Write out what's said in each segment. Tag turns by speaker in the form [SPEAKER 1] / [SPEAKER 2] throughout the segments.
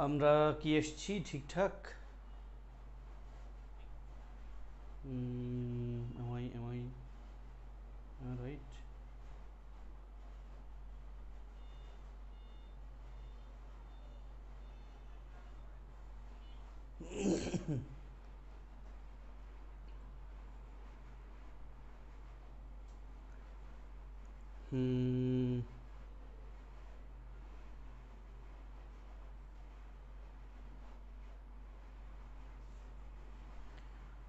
[SPEAKER 1] আমরা কি এসেছি ঠিকঠাক? am I right? হুম,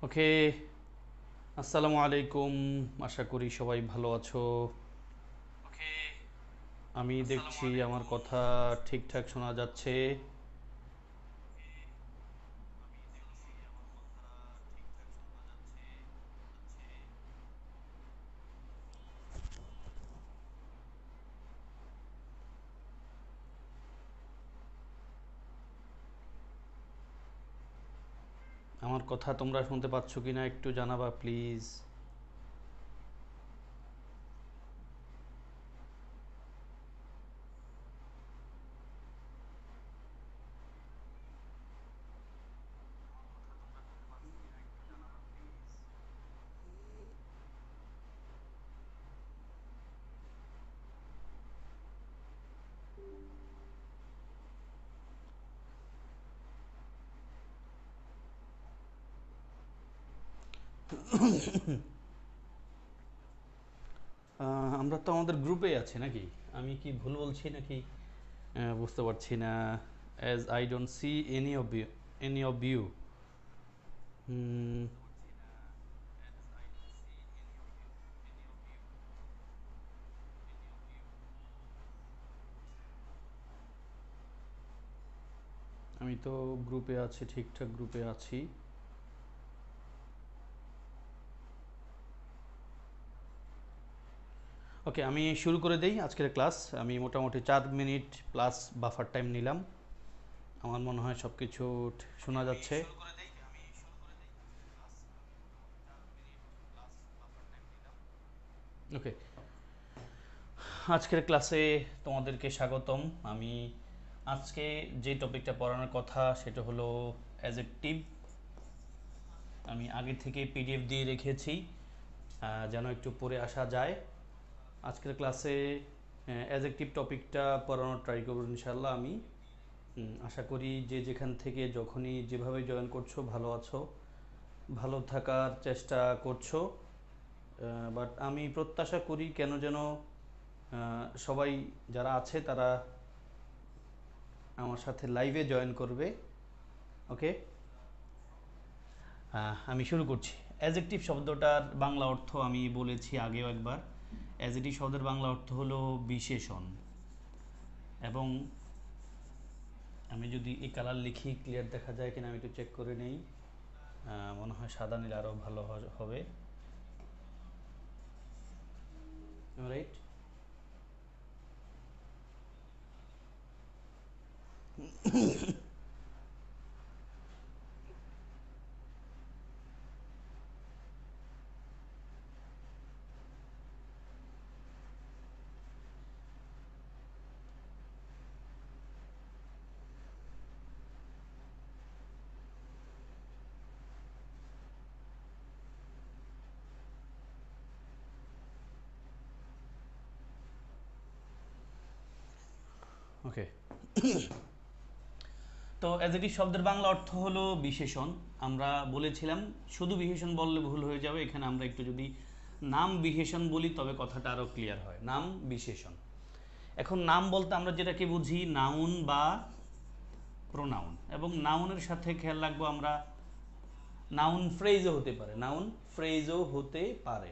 [SPEAKER 1] ওকে। আসসালামু আলাইকুম। আশা করি সবাই ভালো আছো। ওকে, আমি দেখছি আমার কথা ঠিকঠাক শোনা যাচ্ছে। আমার কথা তোমরা শুনতে পাচ্ছ কিনা একটু জানাবা প্লিজ। আমরা তো আমাদের গ্রুপে আছি নাকি? আমি কি ভুল বলছি নাকি? বুঝতে পারছি না। As I don't see any of you. Hmm, আমি তো গ্রুপে আছি, ঠিকঠাক গ্রুপে আছি। ওকে, আমি শুরু করে দেই আজকের ক্লাস। আমি মোটামুটি 4 মিনিট প্লাস বাফার টাইম নিলাম। আমার মনে হয় সব কিছু শোনা যাচ্ছে। ওকে, আজকের ক্লাসে তোমাদেরকে স্বাগতম। আমি আজকে যে টপিকটা পড়ানোর কথা সেটা হলো অ্যাজেক্টিভ। আমি আগে থেকে পিডিএফ দিয়ে রেখেছি, যেন একটু পড়ে আসা যায়। আজকের ক্লাসে অ্যাজেক্টিভ টপিকটা পড়ানোর ট্রাই করব ইনশাল্লাহ আমি। আশা করি যে যেখান থেকে যখনই যেভাবে জয়েন করছো ভালো আছো, ভালো থাকার চেষ্টা করছো। বাট আমি প্রত্যাশা করি কেন যেন সবাই যারা আছে তারা আমার সাথে লাইভে জয়েন করবে। ওকে, আমি শুরু করছি। অ্যাজেক্টিভ শব্দটার বাংলা অর্থ আমি বলেছি আগেও একবার। অ্যাজেক্টিভ শব্দের বাংলা অর্থ হলো বিশেষণ। এবং আমি যদি এই কালার লিখি ক্লিয়ার দেখা যায় কিনা আমি একটু চেক করে নেই। মনে হয় সাদা নিলে আরও ভালো হবে। রাইট। ওকে, তো অ্যাজেক্টিভ শব্দের বাংলা অর্থ হলো বিশেষণ। আমরা বলেছিলাম শুধু বিশেষণ বললে ভুল হয়ে যাবে, এখানে আমরা একটু যদি নাম বিশেষণ বলি তবে কথাটা আরও ক্লিয়ার হয়। নাম বিশেষণ। এখন নাম বলতে আমরা যেটাকে বুঝি নাউন বা প্রোনাউন, এবং নাউনের সাথে খেয়াল রাখবো আমরা নাউন ফ্রেজও হতে পারে। নাউন ফ্রেজও হতে পারে।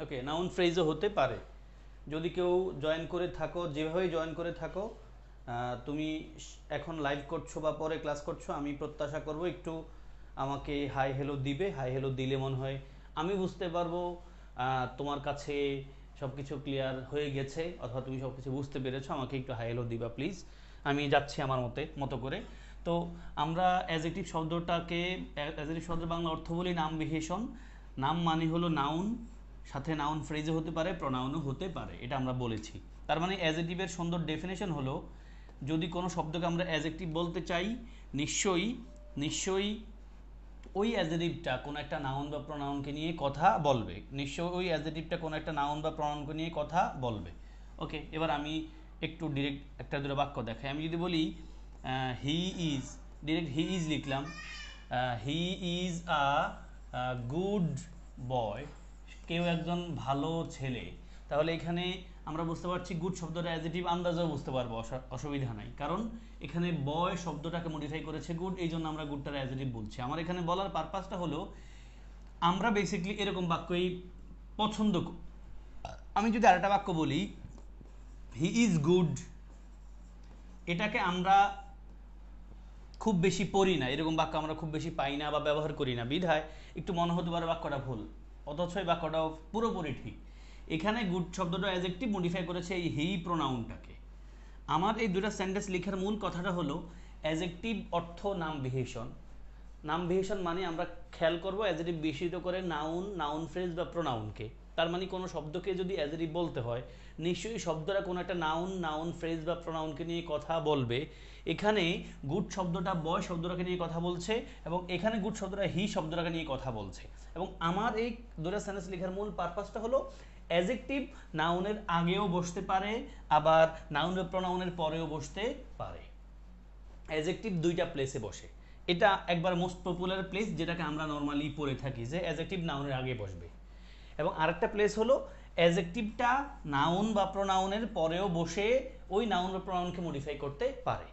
[SPEAKER 1] ওকে, নাউন ফ্রেজও হতে পারে। যদি কেউ জয়েন করে থাকো, যেভাবে জয়েন করে থাকো, তুমি এখন লাইভ করছো বা পরে ক্লাস করছো, আমি প্রত্যাশা করব একটু আমাকে হাই হ্যালো দিবে। হাই হ্যালো দিলে মনে হয় আমি বুঝতে পারবো তোমার কাছে সব কিছু ক্লিয়ার হয়ে গেছে, অথবা তুমি সব কিছু বুঝতে পেরেছো। আমাকে একটু হাই হ্যালো দিবা প্লিজ। আমি যাচ্ছি আমার মতো করে। তো আমরা অ্যাজেক্টিভ শব্দটাকে, অ্যাজেক্টিভ শব্দের বাংলা অর্থ বলি নাম বিশেষণ। নাম মানে হলো নাউন, সাথে নাউন ফ্রেজও হতে পারে, প্রোনাউনও হতে পারে, এটা আমরা বলেছি। তার মানে অ্যাজেক্টিভের সুন্দর ডেফিনেশন হলো যদি কোনো শব্দকে আমরা অ্যাডজেক্টিভ বলতে চাই নিশ্চয়ই ওই অ্যাডজেক্টিভটা কোনো একটা নাউন বা প্রোনাউনকে নিয়ে কথা বলবে, নিশ্চয়ই ওই অ্যাডজেক্টিভটা কোনো একটা নাউন বা প্রোনাউনকে নিয়ে কথা বলবে। ওকে, এবার আমি একটু ডিরেক্ট একটা দুটো বাক্য দেখাই। আমি যদি বলি he is, direct he is লিখলাম, he is a good boy, কেউ একজন ভালো ছেলে, তাহলে এখানে আমরা বুঝতে পারছি গুড শব্দটা অ্যাডজেক্টিভ, আন্দাজেও বুঝতে পারবো, অসুবিধা নাই, কারণ এখানে বয় শব্দটাকে মডিফাই করেছে গুড, এই জন্য আমরা গুডটার অ্যাডজেক্টিভ বলছি। আমার এখানে বলার পারপাসটা হলো আমরা বেসিক্যালি এরকম বাক্যই পছন্দ। আমি যদি আরেকটা বাক্য বলি হি ইজ গুড, এটাকে আমরা খুব বেশি পড়ি না, এরকম বাক্য আমরা খুব বেশি পাই না বা ব্যবহার করি না, বিধায় একটু মনে হতে পারে বাক্যটা ভুল, অথচ এই বাক্যটাও পুরোপুরি ঠিক। এখানে গুড শব্দটা অ্যাডজেক্টিভ মডিফাই করেছে এই হি প্রোনাউনটাকে। আমার এই দুটো সেন্টেন্স লেখার মূল কথাটা হলো অ্যাডজেক্টিভ অর্থ নাম বিশেষণ, নাম বিশেষণ মানে আমরা খেয়াল করবো অ্যাডজেক্টিভ বিশেষিত করে নাউন ফ্রেজ বা প্রোনাউনকে। তার মানে কোনো শব্দকে যদি অ্যাডজেক্টিভ বলতে হয় নিশ্চয়ই শব্দটা কোনো একটা নাউন ফ্রেজ বা প্রোনাউনকে নিয়ে কথা বলবে। এখানে গুড শব্দটা বয় শব্দটাকে নিয়ে কথা বলছে এবং এখানে গুড শব্দটা হি শব্দটাকে নিয়ে কথা বলছে। এবং আমার এই দুটো সেন্টেন্স লেখার মূল পারপাসটা হলো অ্যাডজেক্টিভ নাউনের আগেও বসতে পারে, আবার নাউন বা প্রোনাউনের পরেও বসতে পারে। অ্যাডজেক্টিভ দুইটা প্লেসে বসে, এটা একবার মোস্ট পপুলার প্লেস যেটাকে আমরা নর্মালি পড়ে থাকি যে অ্যাডজেক্টিভ নাউনের আগে বসবে, এবং আরেকটা প্লেস হলো অ্যাডজেক্টিভটা নাউন বা প্রোনাউনের পরেও বসে ওই নাউন বা প্রোনাউনকে মডিফাই করতে পারে।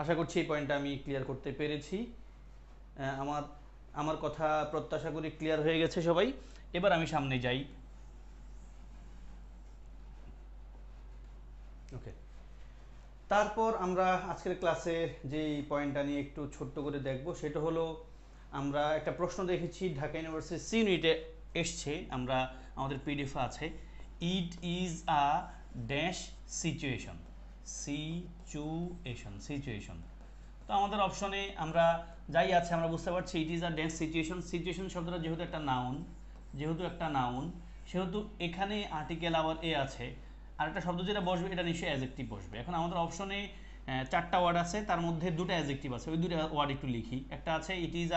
[SPEAKER 1] আশা করছি এই পয়েন্টটা আমি ক্লিয়ার করতে পেরেছি। আমার কথা প্রত্যাশা করি ক্লিয়ার হয়ে গেছে সবাই। এবার আমি সামনে যাই। ওকে, তারপর আমরা আজকের ক্লাসে যেই পয়েন্টটা নিয়ে একটু ছোট্ট করে দেখব সেটা হলো আমরা একটা প্রশ্ন দেখেছি ঢাকা ইউনিভার্সিটি সি ইউনিটে এসছে, আমরা আমাদের পিডিএফ আছে, it is a dash situation, situation. তো আমাদের অপশনে আমরা যাই আছে আমরা বুঝতে পারছি it is a dash situation শব্দটা যেহেতু একটা নাউন সেহেতু এখানে আর্টিকেল আবার এ আছে, আর একটা শব্দ যেটা বসবে এটা নিশ্চয়ই অ্যাডজেক্টিভ বসবে। এখন আমাদের অপশনে চারটা ওয়ার্ড আছে, তার মধ্যে দুটো অ্যাডজেক্টিভ আছে, ওই দুটো ওয়ার্ড একটু লিখি। একটা আছে ইট ইজ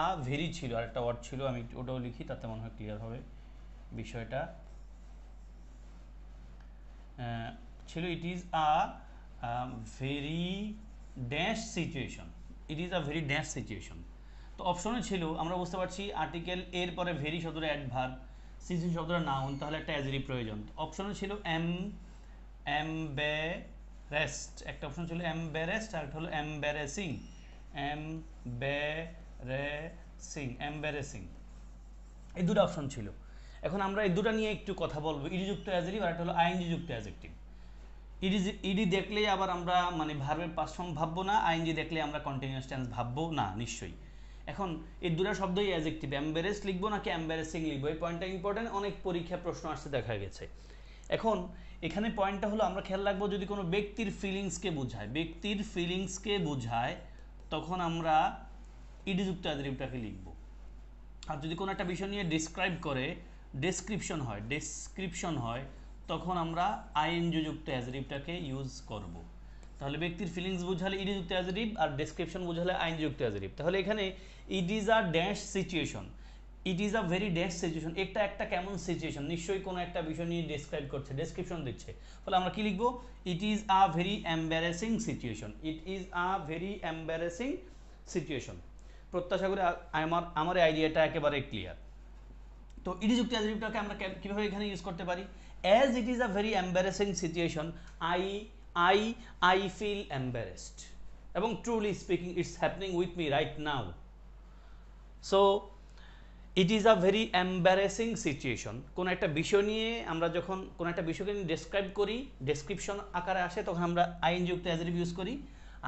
[SPEAKER 1] আ ভেরি ছিল, আর একটা ওয়ার্ড ছিল, আমি ওটাও লিখি, তাতে মনে হয় ক্লিয়ার হবে বিষয়টা। ছিল it is a very dash situation, তো অপশনে ছিল আমরা বুঝতে পারছি আর্টিকেল এর পরে ভেরি শব্দটা অ্যাডভার্ব, সিচুয়েশন শব্দটা নাউন, তাহলে একটা অ্যাডজেক্টিভ প্রয়োজন। অপশনে ছিল এমবারেসড, একটা অপশন ছিল এমবারেসড আর একটা হলো এমবারেসিং, এই দুটো অপশন ছিল। এখন আমরা এই দুটো নিয়ে একটু কথা বলবো, ইডিযুক্ত অ্যাডজেক্টিভ আর একটা হলো আইএনজি যুক্ত অ্যাডজেক্টিভ। ইডি দেখলেই আবার আমরা মানে ভার্বের পাস্ট ফর্ম ভাববো না, আইএনজি দেখলে আমরা কন্টিনিউয়াস টেন্স ভাববো না নিশ্চয়ই। এখন এই দুটো শব্দই অ্যাডজেক্টিভ, এমবারেস লিখবো নাকি এমবারেসিং লিখবো, এই পয়েন্টটা ইম্পর্টেন্ট, অনেক পরীক্ষা প্রশ্ন আসতে দেখা গেছে। এখন এখানে পয়েন্টটা হলো আমরা খেয়াল রাখবো যদি কোনো ব্যক্তির ফিলিংসকে বোঝায় তখন আমরা ইডিযুক্ত অ্যাডজেক্টিভটাকে লিখবো। আর যদি কোনো একটা বিষয় নিয়ে ডিসক্রাইব করে ডেসক্রিপশন হয় তখন আমরা আইএনজি যুক্ত অ্যাডজেক্টিভটাকে ইউজ করব। তাহলে ব্যক্তির ফিলিংস বোঝালে ইডি যুক্ত অ্যাডজেক্টিভ আর ডেসক্রিপশন বোঝালে আইএনজি যুক্ত অ্যাডজেক্টিভ। তাহলে এখানে it is a dash situation, it is a very dash situation, একটা কেমন সিচুয়েশন, নিশ্চয়ই কোনো একটা বিষয় নিয়ে ডিসক্রাইব করছে, ডেসক্রিপশন দিচ্ছে, ফলে আমরা কি লিখবো it is a very embarrassing situation. প্রত্যাশা করি আমার এই আইডিয়াটা একেবারে ক্লিয়ার। তো ইডি যুক্ত অ্যাডজেক্টিভটাকে আমরা কিভাবে এখানে ইউজ করতে পারি, as it is a very embarrassing situation, I feel embarrassed, এবং truly speaking it's happening with me right now. So it is a very embarrassing situation, কোনো একটা বিষয় নিয়ে আমরা যখন কোনো একটা বিষয়কে নিয়ে ডেসক্রাইব করি, ডেসক্রিপশন আকারে আসে, তখন আমরা আইএনজি যুক্ত অ্যাডজেক্টিভ ইউজ করি,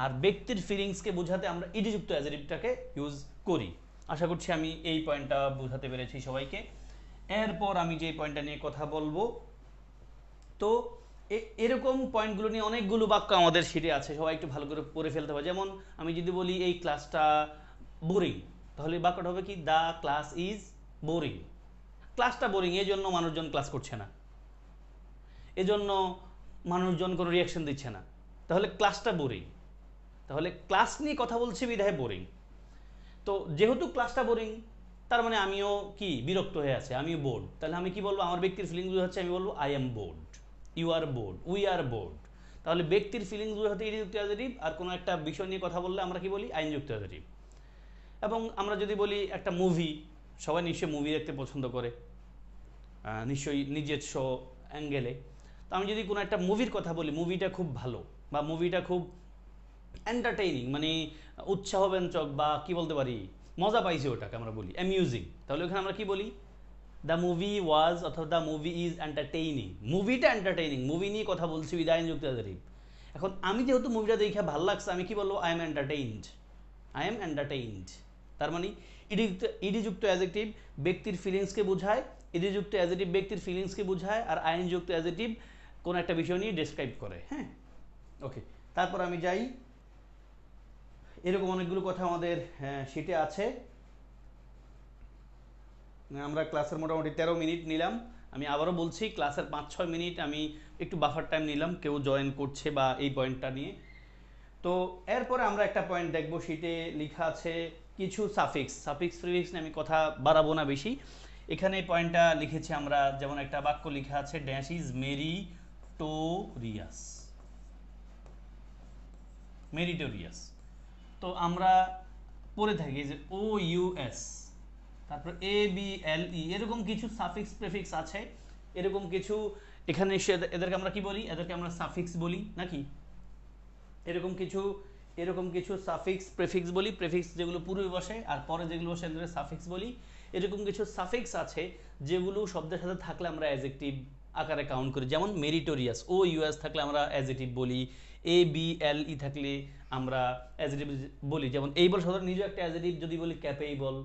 [SPEAKER 1] আর ব্যক্তির ফিলিংসকে বোঝাতে আমরা ইডি যুক্ত অ্যাডজেক্টিভটাকে ইউজ করি। আশা করছি আমি এই পয়েন্টটা বোঝাতে পেরেছি সবাইকে। এরপর আমি যে পয়েন্টটা নিয়ে কথা বলবো, তো এরকম পয়েন্টগুলো নিয়ে অনেকগুলো বাক্য আমাদের শিটে আছে, সবাই একটু ভালো করে পড়ে ফেলতে হবে। যেমন আমি যদি বলি এই ক্লাসটা বোরিং, তাহলে বাক্যটা হবে কি দ্য ক্লাস ইজ বোরিং, ক্লাসটা বোরিং, এই জন্য মানুষজন ক্লাস করছে না। এজন্য মানুষজন কোনো রিয়াকশন দিচ্ছে না, তাহলে ক্লাসটা বোরিং। তাহলে ক্লাস নিয়ে কথা বলছি বিধায় বোরিং। তো যেহেতু ক্লাসটা বোরিং, তার মানে আমিও কি বিরক্ত হয়ে আছে, আমিও বোর্ড। তাহলে আমি কি বলবো, আমার ব্যক্তির ফিলিংস হচ্ছে, আমি বলবো I am bored, you are bored, we are bored. তাহলে ব্যক্তির ফিলিংস হতে ইডিযুক্ত অ্যাডজেক্টিভ, আর কোনো একটা বিষয় নিয়ে কথা বললে আমরা কি বলি, আইনযুক্ত অ্যাডজেক্টিভ। এবং আমরা যদি বলি একটা মুভি, সবাই নিশ্চয়ই মুভি দেখতে পছন্দ করে, নিশ্চয়ই নিজস্ব অ্যাঙ্গেলে। তো আমি যদি কোনো একটা মুভির কথা বলি, মুভিটা খুব ভালো বা মুভিটা খুব এন্টারটেইনিং, মানে উৎসাহব্যঞ্জক, বা কি বলতে পারি, মজা পাইছি ওটাকে আমরা বলি অ্যামিউজিং, তাহলে ওখানে আমরা কি বলি, দ্য মুভি ওয়াজ অথবা দ্য মুভি ইজ এন্টারটেইনিং। মুভিটা এন্টারটেইনিং, মুভি নিয়ে কথা বলছি বিদায় যুক্ত অ্যাডজেক্টিভ। এখন আমি যেহেতু মুভিটা দেখে ভালো লাগছে, আমি কি বলবো, I M entertained, I am entertained. তার মানে ইডিযুক্ত অ্যাডজেক্টিভ ব্যক্তির ফিলিংসকে বোঝায়, ইডিযুক্ত অ্যাডজেক্টিভ ব্যক্তির ফিলিংসকে বোঝায়, আর আইনযুক্ত অ্যাডজেক্টিভ কোনো একটা বিষয় নিয়ে ডেসক্রাইব করে। হ্যাঁ, ওকে। তারপর আমি যাই, এরকম অনেকগুলো কথা আমাদের শিটে আছে। আমরা ক্লাসের মোটামুটি 13 মিনিট নিলাম। আমি আবারও বলছি, ক্লাসের 5-6 মিনিট আমি একটু বাফার টাইম নিলাম, কেউ জয়েন করছে বা এই পয়েন্টটা নিয়ে। তো এরপরে আমরা একটা পয়েন্ট দেখব, শিটে লেখা আছে কিছু সাফিক্স প্রিফিক্স নিয়ে আমি কথা বাড়াবো না বেশি। এখানে পয়েন্টটা লিখেছি আমরা, যেমন একটা বাক্য লেখা আছে, ড্যাশ ইজ মেরিটোরিয়াস, মেরিটোরিয়াস। তো আমরা পড়ে থাকি যে ও ইউএস, তারপর এ বি এল ই, এরকম কিছু সাফিক্স প্রিফিক্স আছে, এরকম কিছু এখানে এদেরকে আমরা কি বলি, এদেরকে আমরা সাফিক্স বলি নাকি, এরকম কিছু সাফিক্স প্রিফিক্স বলি, প্রিফিক্স যেগুলো পূর্বে বসে আর পরে যেগুলো বসে এদেরকে সাফিক্স বলি। এরকম কিছু সাফিক্স আছে যেগুলো শব্দের সাথে থাকলে আমরা অ্যাডজেক্টিভ আকারে কাউন্ট করি, যেমন মেরিটোরিয়াস, ও ইউএস থাকলে আমরা অ্যাডজেক্টিভ বলি, এ বি এল ই থাকলে আমরা অ্যাডজেক্টিভ বলি। যেমন এইবল শব্দ নিজে একটা অ্যাডজেক্টিভ, যদি বলি ক্যাপেবল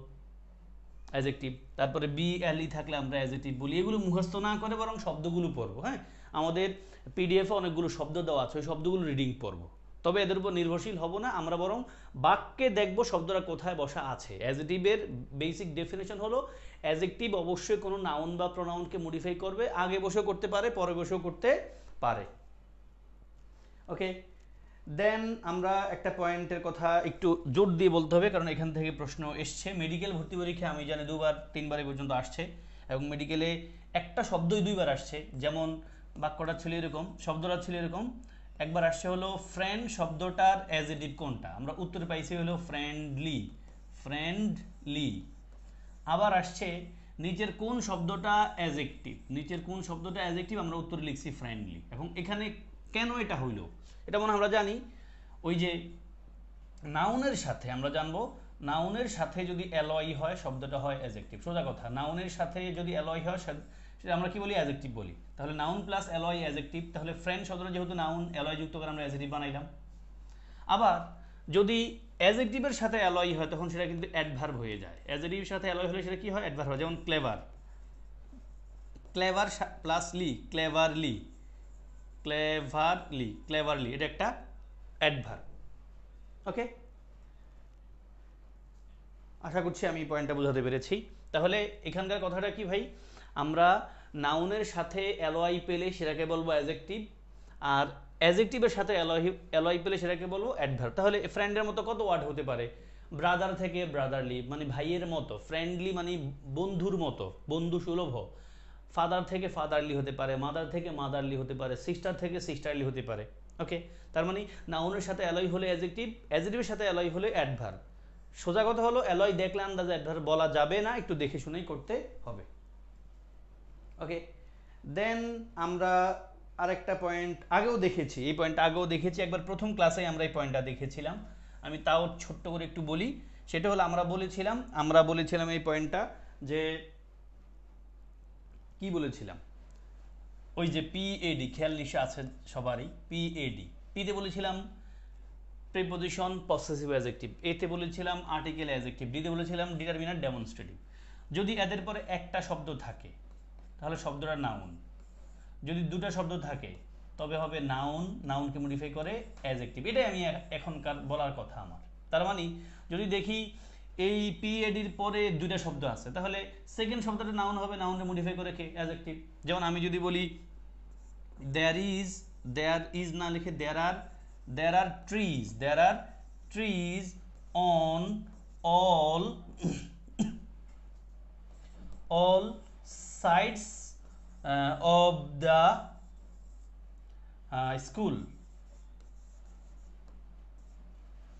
[SPEAKER 1] অ্যাডজেক্টিভ, তারপরে বি এল ই থাকলে আমরা অ্যাডজেক্টিভ বলি। এগুলো মুখস্থ না করে বরং শব্দগুলো পড়বো। হ্যাঁ, আমাদের পিডিএফে অনেকগুলো শব্দ দেওয়া আছে, ওই শব্দগুলো রিডিং পড়বো। তবে এদের উপর নির্ভরশীল হব না, আমরা বরং বাক্যে দেখবো শব্দটা কোথায় বসা আছে। অ্যাডজেক্টিভের বেসিক ডেফিনেশন হলো, অ্যাডজেক্টিভ অবশ্যই কোনো নাউন বা প্রোনাউনকে মডিফাই করবে, আগে বসেও করতে পারে, পরে বসেও করতে পারে। ওকে, দেন আমরা একটা পয়েন্টের কথা একটু জোর দিয়ে বলতে হবে, কারণ এখান থেকে প্রশ্ন এসছে। মেডিকেল ভর্তি পরীক্ষা আমি জানি 2-3 বার পর্যন্ত আসছে, এবং মেডিকেলে একটা শব্দই 2 বার আসছে। যেমন বাক্যটা ছিল এরকম, শব্দটা ছিল এরকম, একবার আসছে হলো ফ্রেন্ড শব্দটার অ্যাডজেক্টিভ কোনটা, আমরা উত্তরে পাইছি হলো ফ্রেন্ডলি, ফ্রেন্ডলি। আবার আসছে নিচের কোন শব্দটা অ্যাডজেক্টিভ, নিচের কোন শব্দটা অ্যাডজেক্টিভ, আমরা উত্তরে লিখছি ফ্রেন্ডলি। এখন এখানে কেন এটা হইলো, এটা মনে আমরা জানি, ওই যে নাউনের সাথে আমরা জানবো, নাউনের সাথে যদি অ্যালয় হয় শব্দটা হয় অ্যাডজেক্টিভ। সোজা কথা, নাউনের সাথে যদি অ্যালয় হয় সেটা আমরা কি বলি, অ্যাডজেক্টিভ বলি। তাহলে নাউন প্লাস অ্যালয় অ্যাডজেক্টিভ, তাহলে ফ্রেন্ড শব্দটা যেহেতু নাউন, অ্যালয় যুক্ত করে আমরা অ্যাডজেক্টিভ বানাইলাম। আবার যদি অ্যাডজেক্টিভের সাথে অ্যালয় হয় তখন সেটা কিন্তু অ্যাডভার্ব হয়ে যায়। অ্যাডজেক্টিভের সাথে অ্যালয় হলে সেটা কি হয়, অ্যাডভার্ব হয়। যেমন ক্লেভার, ক্লেভার প্লাস লি, ক্লেভারলি, ক্লেভারলি, ক্লেভারলি, এটা একটা অ্যাডভার্ব। ওকে, আশা করছি আমি পয়েন্টটা বোঝাতে পেরেছি। তাহলে এখানকার কথাটা কি ভাই, আমরা নাউনের সাথে অ্যালয় পেলে সেটাকে বলবো অ্যাডজেক্টিভ, আর অ্যাডজেক্টিভের সাথে অ্যালয় পেলে সেটাকে বলবো অ্যাডভার্ব। তাহলে ফ্রেন্ডের মতো কত ওয়ার্ড হতে পারে, ব্রাদার থেকে ব্রাদারলি মানে ভাইয়ের মতো, ফ্রেন্ডলি মানে বন্ধুর মতো, বন্ধু সুলভ। ফাদার থেকে ফাদারলি হতে পারে, মাদার থেকে মাদারলি হতে পারে, সিস্টার থেকে সিস্টারলি হতে পারে। ওকে, তার মানে নাউনের সাথে অ্যালয় হলে অ্যাডজেক্টিভ, অ্যাডজেক্টিভের সাথে অ্যালয় হলে অ্যাডভার্ব। সোজা কথা হলো অ্যালয় দেখলে আন্দাজে অ্যাডভার্ব বলা যাবে না, একটু দেখে শুনেই করতে হবে। ওকে, দেন আমরা আরেকটা পয়েন্ট আগেও দেখেছি, এই পয়েন্টটা আগেও দেখেছি একবার, প্রথম ক্লাসে আমরা এই পয়েন্টটা দেখেছিলাম। আমি তাও ছোট্ট করে একটু বলি, সেটা হলো আমরা বলেছিলাম এই পয়েন্টটা, যে কি বলেছিলাম, ওই যে পিএডি, খেয়াল নিশ্চয় আছে সবারই, পিএডি, পিতে বলেছিলাম প্রিপোজিশন পসেসিভ অ্যাডজেক্টিভ, এতে বলেছিলাম আর্টিকেল অ্যাডজেক্টিভ, ডিতে বলেছিলাম ডিটারমিনার ডেমনস্ট্রেটিভ। যদি এদের পরে একটা শব্দ থাকে তাহলে শব্দটা নাউন, যদি দুটো শব্দ থাকে তবে হবে নাউন, নাউনকে মডিফাই করে অ্যাডজেক্টিভ। এটাই আমি এখনকার বলার কথা আমার। তার মানে যদি দেখি এই পিএডির পরে দুইটা শব্দ আছে, তাহলে সেকেন্ড শব্দটা নাউন হবে, নাউনকে মডিফাই করে কে, অ্যাডজেক্টিভ। যেমন আমি যদি বলি there is না লিখে there are trees on all sides of the school.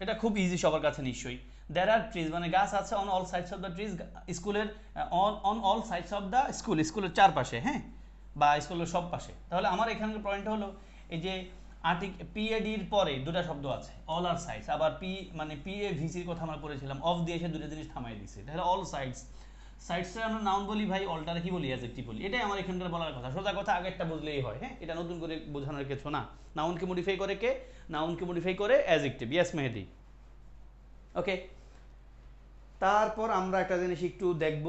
[SPEAKER 1] এটা খুব ইজি সবার কাছে নিশ্চয়ই। there are trees মানে গাছ আছে on all sides of the trees, স্কুলের on all sides of the school, স্কুলের চারপাশে, হ্যাঁ, বা স্কুলের সব পাশে। তাহলে আমার এখানকার পয়েন্ট হলো এই যে PAD এর পরে দুটো শব্দ আছে, all are sides, আবার মানে PAVC এর কথা আমরা পড়েছিলাম, অফ দিয়ে এসে দুটো জিনিস থামাই দিয়েছে। তাহলে all sides, সাইডসে আমরা নাউন বলি ভাই, অলটারে কি বলি, অ্যাডজেক্টিভ বলি। এটাই আমার এখানকার বলার কথা, সোজা কথা আগেরটা বুঝলেই হয়, হ্যাঁ, এটা নতুন করে বোঝানোর কিছু না। নাউনকে মডিফাই করে কে? নাউনকে মডিফাই করে অ্যাডজেক্টিভ। ইয়েস মেহেদি, ওকে। তারপর আমরা একটা জিনিস একটু দেখব,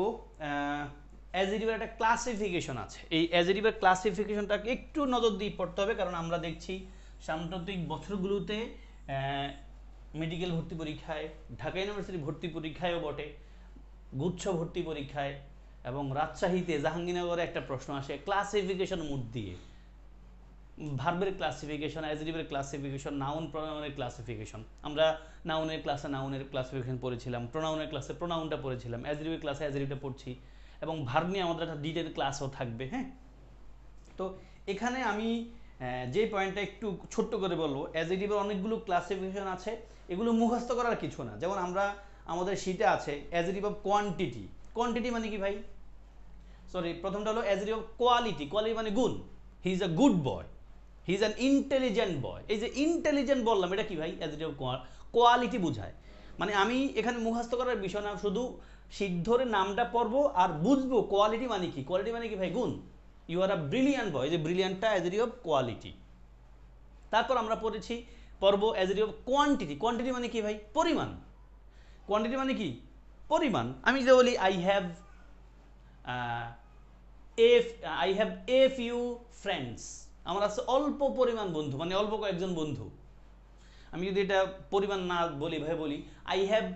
[SPEAKER 1] অ্যাডজেক্টিভের একটা ক্লাসিফিকেশন আছে। এই অ্যাডজেক্টিভের ক্লাসিফিকেশনটাকে একটু নজর দিয়ে পড়তে হবে, কারণ আমরা দেখছি সাম্প্রতিক বছরগুলোতে মেডিকেল ভর্তি পরীক্ষায়, ঢাকা ইউনিভার্সিটি ভর্তি পরীক্ষায়ও বটে, গুচ্ছ ভর্তি পরীক্ষায় এবং রাজশাহীতে জাহাঙ্গীরনগরে একটা প্রশ্ন আসে ক্লাসিফিকেশন মুড দিয়ে, ভার্বের ক্লাসিফিকেশন, অ্যাডজেক্টিভের ক্লাসিফিকেশন, নাউন প্রোনাউনের ক্লাসিফিকেশন। আমরা নাউনের ক্লাসে নাউনের ক্লাসিফিকেশন পড়েছিলাম, প্রোনাউনের ক্লাসে প্রোনাউনটা পড়েছিলাম, অ্যাডজেক্টিভের ক্লাসে অ্যাডজেক্টিভটা পড়ছি, এবং ভার্ব নিয়ে আমাদের একটা ডিটেল ক্লাসও থাকবে, হ্যাঁ। তো এখানে আমি যে পয়েন্টটা একটু ছোট্ট করে বলবো, অ্যাডজেক্টিভের অনেকগুলো ক্লাসিফিকেশন আছে, এগুলো মুখস্থ করার কিছু না। যেমন আমরা আমাদের শীটে আছে অ্যাডজেক্টিভ অফ কোয়ান্টিটি। কোয়ান্টিটি মানে কি ভাই? সরি, প্রথমটা হলো অ্যাডজেক্টিভ অফ কোয়ালিটি। কোয়ালিটি মানে গুণ। He is a good boy, he is an intelligent বয়। এই যে ইন্টেলিজেন্ট বললাম, এটা কি ভাই? অ্যাডজেক্টিভ অফ কোয়ালিটি বোঝায়। মানে আমি এখানে মুখস্থ করার বিষয় না, শুধু শীত ধরে নামটা পড়বো আর বুঝবো কোয়ালিটি মানে কি। কোয়ালিটি মানে কি ভাই? গুণ। ইউ আর আ ব্রিলিয়ান্ট বয়, যে ব্রিলিয়ান্টটা অ্যাডজেক্টিভ অফ কোয়ালিটি। তারপর আমরা পড়বো অ্যাডজেক্টিভ অফ কোয়ান্টিটি। কোয়ান্টিটি মানে কি ভাই? পরিমাণ। কোয়ান্টিটি মানে কি? পরিমাণ। আমি যে বলি I have a few friends, আমার আছে অল্প পরিমাণ বন্ধু, মানে অল্প কয়েকজন বন্ধু। আমি যদি এটা পরিমাণ না বলি, ভাই বলি আই হ্যাভ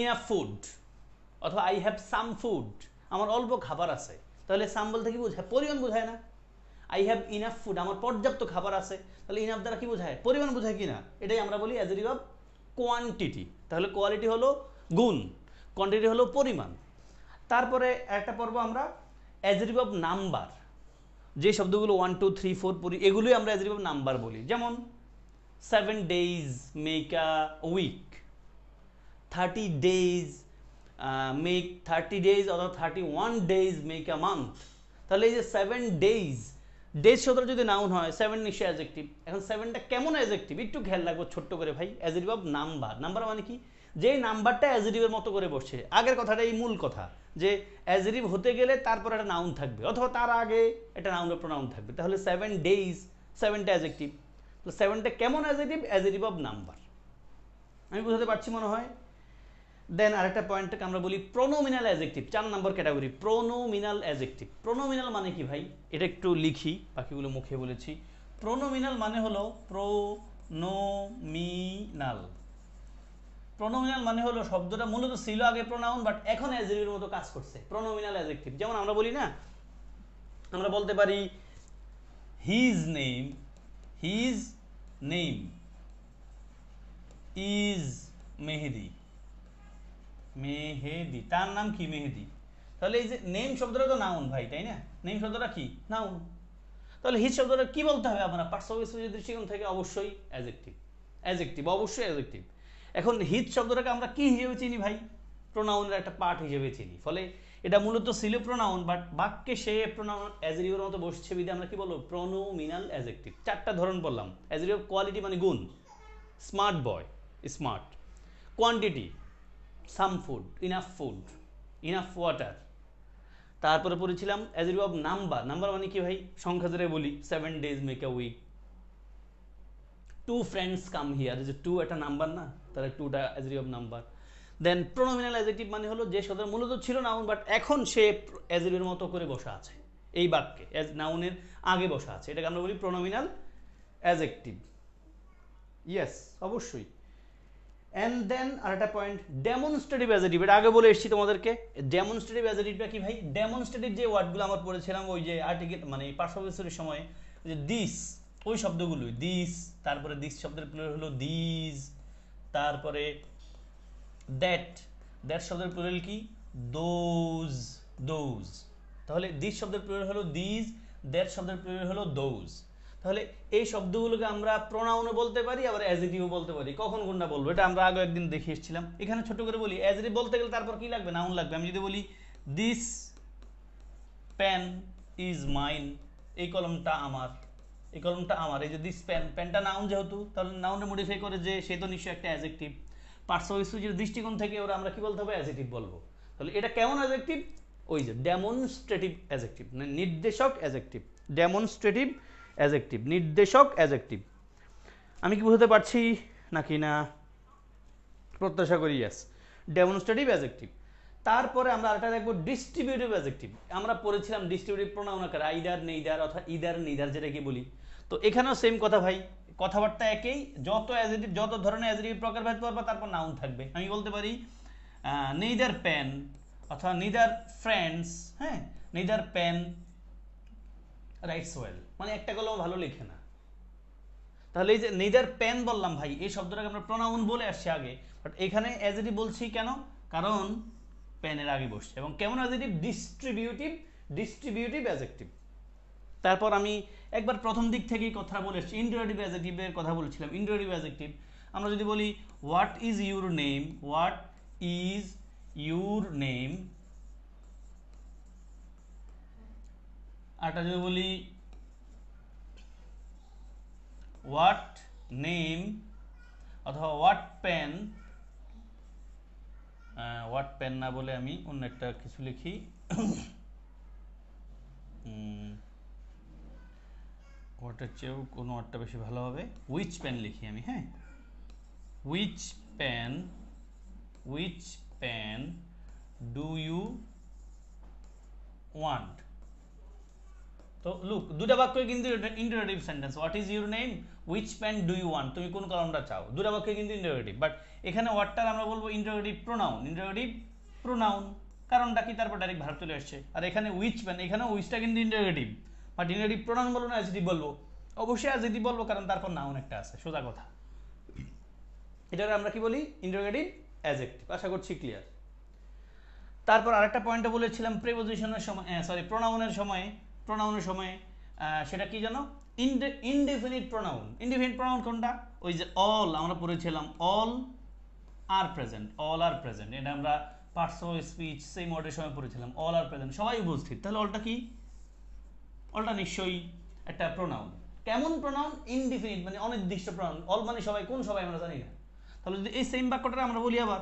[SPEAKER 1] ইনাফ ফুড, অথবা আই হ্যাভ সাম ফুড, আমার অল্প খাবার আছে। তাহলে সাম বলতে কি বোঝায়? পরিমাণ বোঝায় না? আই হ্যাভ ইনাফ ফুড, আমার পর্যাপ্ত খাবার আছে। তাহলে ইনাফ দ্বারা কি বোঝায়? পরিমাণ বোঝায় কি না? এটাই আমরা বলি অ্যাডজেক্টিভ অফ কোয়ান্টিটি। তাহলে কোয়ালিটি হলো গুণ, কোয়ান্টিটি হলো পরিমাণ। তারপরে একটা পর্ব আমরা অ্যাডজেক্টিভ অফ নাম্বার। যে শব্দগুলো 1 2 3 4 পড়ি, এগুলোই আমরা অ্যাডজেক্টিভ অফ নাম্বার বলি। যেমন 7 days make a week, 30 days make 30 days, অথবা 31 days মেক আ মান্থ। তাহলে এই যে 7 days, ডেজ শব্দটা যদি নাউন হয়, 7 নিশ্চয়ই অ্যাডজেক্টিভ। এখন 7টা কেমন অ্যাডজেক্টিভ একটু খেয়াল রাখবো ছোট্ট করে ভাই। Adjective of number. নাম্বার মানে কি? যে নাম্বারটা অ্যাডজেক্টিভের মতো করে বসছে। আগের কথাটা এই মূল কথা, যে অ্যাডজেক্টিভ হতে গেলে তারপর একটা নাউন থাকবে, অথবা তার আগে একটা নাউন বা প্রোনাউন থাকবে। তাহলে 7 days, 7টা অ্যাডজেক্টিভ। তো 7টা কেমন অ্যাডজেক্টিভ? Adjective of number. আমি বুঝাতে পারছি মনে হয়। দেন আরেকটা পয়েন্টটাকে আমরা বলি প্রোনোমিনাল অ্যাডজেক্টিভ, 4 নম্বর ক্যাটাগরি, প্রোনোমিনাল অ্যাডজেক্টিভ। প্রোনোমিনাল মানে কি ভাই? এটা একটু লিখি, বাকিগুলো মুখে বলেছি। প্রোনোমিনাল মানে হলো প্রোনোমিনাল। প্রোনোমিনাল মানে হলো শব্দটা মূলত ছিল আগে প্রোনাউন, বাট এখন অ্যাডজেক্টিভের মতো কাজ করছে। Pronominal adjective. যেমন আমরা বলি না, আমরা বলতে পারি হিজ নেম ইজ মেহেদি। মেহেদি, তার নাম কি? মেহেদি। তাহলে এই যে নেম শব্দটা তো নাউন ভাই, তাই না? নেম শব্দটা কি? নাউন। তাহলে হিজ শব্দটা কি বলতে হবে আপনার পার্শ্ববর্তী দৃষ্টিকোণ থেকে? অবশ্যই অ্যাডজেক্টিভ। অ্যাডজেক্টিভ, অবশ্যই অ্যাডজেক্টিভ। এখন হিজ শব্দটাকে আমরা কি হিসেবে চিনি ভাই? প্রোনাউনের একটা পার্ট হিসেবে চিনি। ফলে এটা মূলত ছিল প্রোনাউন, বাট বাক্যে সে প্রোনাউন অ্যাডজেক্টিভের মতো বসছে বিধে আমরা কি বলবো? Pronominal adjective. 4টা ধরন বললাম। অ্যাডজেক্টিভ অফ কোয়ালিটি মানে গুণ, smart boy, smart. Quantity, some food, enough water. তারপরে পড়েছিলাম অ্যাডজেক্টিভ অফ নাম্বার। নাম্বার মানে কি ভাই? সংখ্যা ধরে বলি 7 days make a week, 2 friends come here. যে 2 একটা নাম্বার না, তাহলে 2টা adjective of number. Then pronominal adjective মানে হলো যে শব্দ মূলত ছিল নাউন, বাট এখন সে অ্যাডজেক্টিভের মতো করে বসা আছে এই বাক্যে, নাউনের আগে বসা আছে। এটাকে আমরা বলি প্রোনোমিনাল অ্যাডজেক্টিভ। ইয়েস, অবশ্যই। এন্ড দেন আরেকটা পয়েন্ট, ডেমনস্ট্রেটিভ অ্যাডজেক্টিভ। এটা আগে বলে এসেছি তোমাদেরকে। ডেমনস্ট্রেটিভ অ্যাডজেক্টিভটা কি ভাই? ডেমনস্ট্রেটিভ যে ওয়ার্ডগুলো আমরা পড়েছিলাম ওই যে আর্টিকেল মানে পার্শ্ববর্তীর সময়, যে দিস, ওই শব্দগুলোই দিস, তারপরে দিস শব্দের প্লুরাল হলো দিজ, তারপরে দ্যাট, দ্যাট শব্দের প্লুরাল কি দোজ, দোজ। তাহলে দিস শব্দের প্লুরাল হলো দিজ, দ্যাট শব্দের প্লুরাল হলো দোজ। তাহলে এই শব্দগুলোকে আমরা প্রোনাউনও বলতে পারি, আবার অ্যাডজেক্টিভও বলতে পারি। কখন কোনটা বলবো এটা আমরা আগে একদিন দেখে এসেছিলাম। এখানে ছোট করে বলি, অ্যাডজেক্টিভ বলতে গেলে তারপর কি লাগবে, নাউন লাগবে। আমি যদি বলি দিস পেন ইজ মাইন, এই কলমটা আমার, এই কলমটা আমার, এই যে দিস পেন, পেনটা নাউন যেহেতু, তাহলে নাউনে মডিফাই করে যে সে তো নিশ্চয়ই একটা অ্যাডজেক্টিভ। পার্টস অফ স্পিচের দৃষ্টিকোণ থেকে ওরা আমরা কি বলতে হবে, অ্যাডজেক্টিভ বলবো। তাহলে এটা কেমন অ্যাডজেক্টিভ, ওই যে ডেমনস্ট্রেটিভ অ্যাডজেক্টিভ, মানে নির্দেশক অ্যাডজেক্টিভ, ডেমনস্ট্রেটিভ অ্যাডজেক্টিভ, নির্দেশক অ্যাডজেক্টিভ। আমি কি বুঝতে পারছি নাকি না? প্রত্যাশা করি ইয়েস, ডেমনস্ট্রেটিভ অ্যাডজেক্টিভ। তারপরে আমরা আরেকটা দেখবো ডিস্ট্রিবিউটিভ অ্যাডজেক্টিভ। আমরা পড়েছিলাম ডিস্ট্রিবিউটিভ প্রোনাউন আকারে আইদার, নেইদার অথবা ইদার, নিদার যেটাকে বলি। তো এখানেও সেম কথা ভাই, কথাবার্তা একই, যত অ্যাডজেক্টিভ, যত ধরনের অ্যাডজেক্টিভ প্রকারভেদ করবে তারপর নাউন থাকবে। আমি বলতে পারি নেইদার পেন অথবা নিদার ফ্রেন্ডস, হ্যাঁ, নিদার পেন রাইটস ওয়েল, মানে একটা কলম ভালো লেখে না। তাহলে এই যে নেইদার পেন বললাম ভাই, এই শব্দটাকে আমরা প্রোনাউন বলে আসছি আগে, বাট এখানে অ্যাডজেক্টিভ বলছি কেন, কারণ পেনের আগে বসছে। এবং কেমন অ্যাডজেক্টিভ, ডিস্ট্রিবিউটিভ, ডিস্ট্রিবিউটিভ অ্যাডজেক্টিভ। তারপর আমি একবার প্রথম দিক থেকেই কথা বলে এসেছি, ইন্টারোগেটিভ অ্যাডজেক্টিভের কথা বলছিলাম। ইন্টারোগেটিভ অ্যাডজেক্টিভ আমরা যদি বলি what is your name, what is your name, আরটা যদি বলি হোয়াট নেম অথবা হোয়াট পেন, হোয়াট পেন না বলে আমি অন্য একটা কিছু লিখি, হোয়াটের চেয়েও কোনো ওয়ার্ডটা বেশি ভালো হবে, উইচ পেন লিখি আমি, হ্যাঁ, which pen, which pen do you want. তো লুক, দুটা বাক্য কিন্তু interrogative sentence, what is your name, which pen do you want, তুমি কোন কলমটা চাও, দুটা বাক্য কিন্তু ইন্টারোগেটিভ। বাট এখানে ওয়ার্ডটার আমরা বলবো ইন্টারোগেটিভ প্রোনাউন, ইন্টারোগেটিভ প্রোনাউন, কারণটা কি, তারপর ডাইরেক্ট ভার্ব চলে আসছে। আর এখানে উইচ পেন, এখানে উইচটা কিন্তু ইন্টারোগেটিভ, বাট ইন্টারোগেটিভ প্রোনাউন বলবো না অ্যাডজেক্টিভ বলবো, অবশ্যই অ্যাডজেক্টিভ বলবো, কারণ তারপর নাউন একটা আছে, সোজা কথা। এটাকে আমরা কি বলি, ইন্টারোগেটিভ অ্যাডজেক্টিভ। আশা করছি ক্লিয়ার। তারপর আরেকটা পয়েন্টে বলেছিলাম প্রিপোজিশনের সময়, সরি প্রোনাউনের সময়, প্রোনাউনের সময় সেটা কি জানো, ইনডেফিনিট প্রোনাউন। ইনডেফিনিট প্রোনাউন কোনটা, ওই যে অল আমরা পড়েছিলাম, অল আর প্রেজেন্ট, অল আর প্রেজেন্ট, এটা আমরা পার্টস অফ স্পিচ সেই মোডের সময় পড়েছিলাম, অল আর প্রেজেন্ট, সবাই উপস্থিত। তাহলে অলটা কি, অলটা নিশ্চয়ই একটা প্রোনাউন। কেমন প্রোনাউন, ইনডেফিনিট, মানে অনির্দিষ্ট প্রোনাউন। অল মানে সবাই, কোন সবাই আমরা জানি না। তাহলে যদি এই সেম বাক্যটা আমরা বলি আবার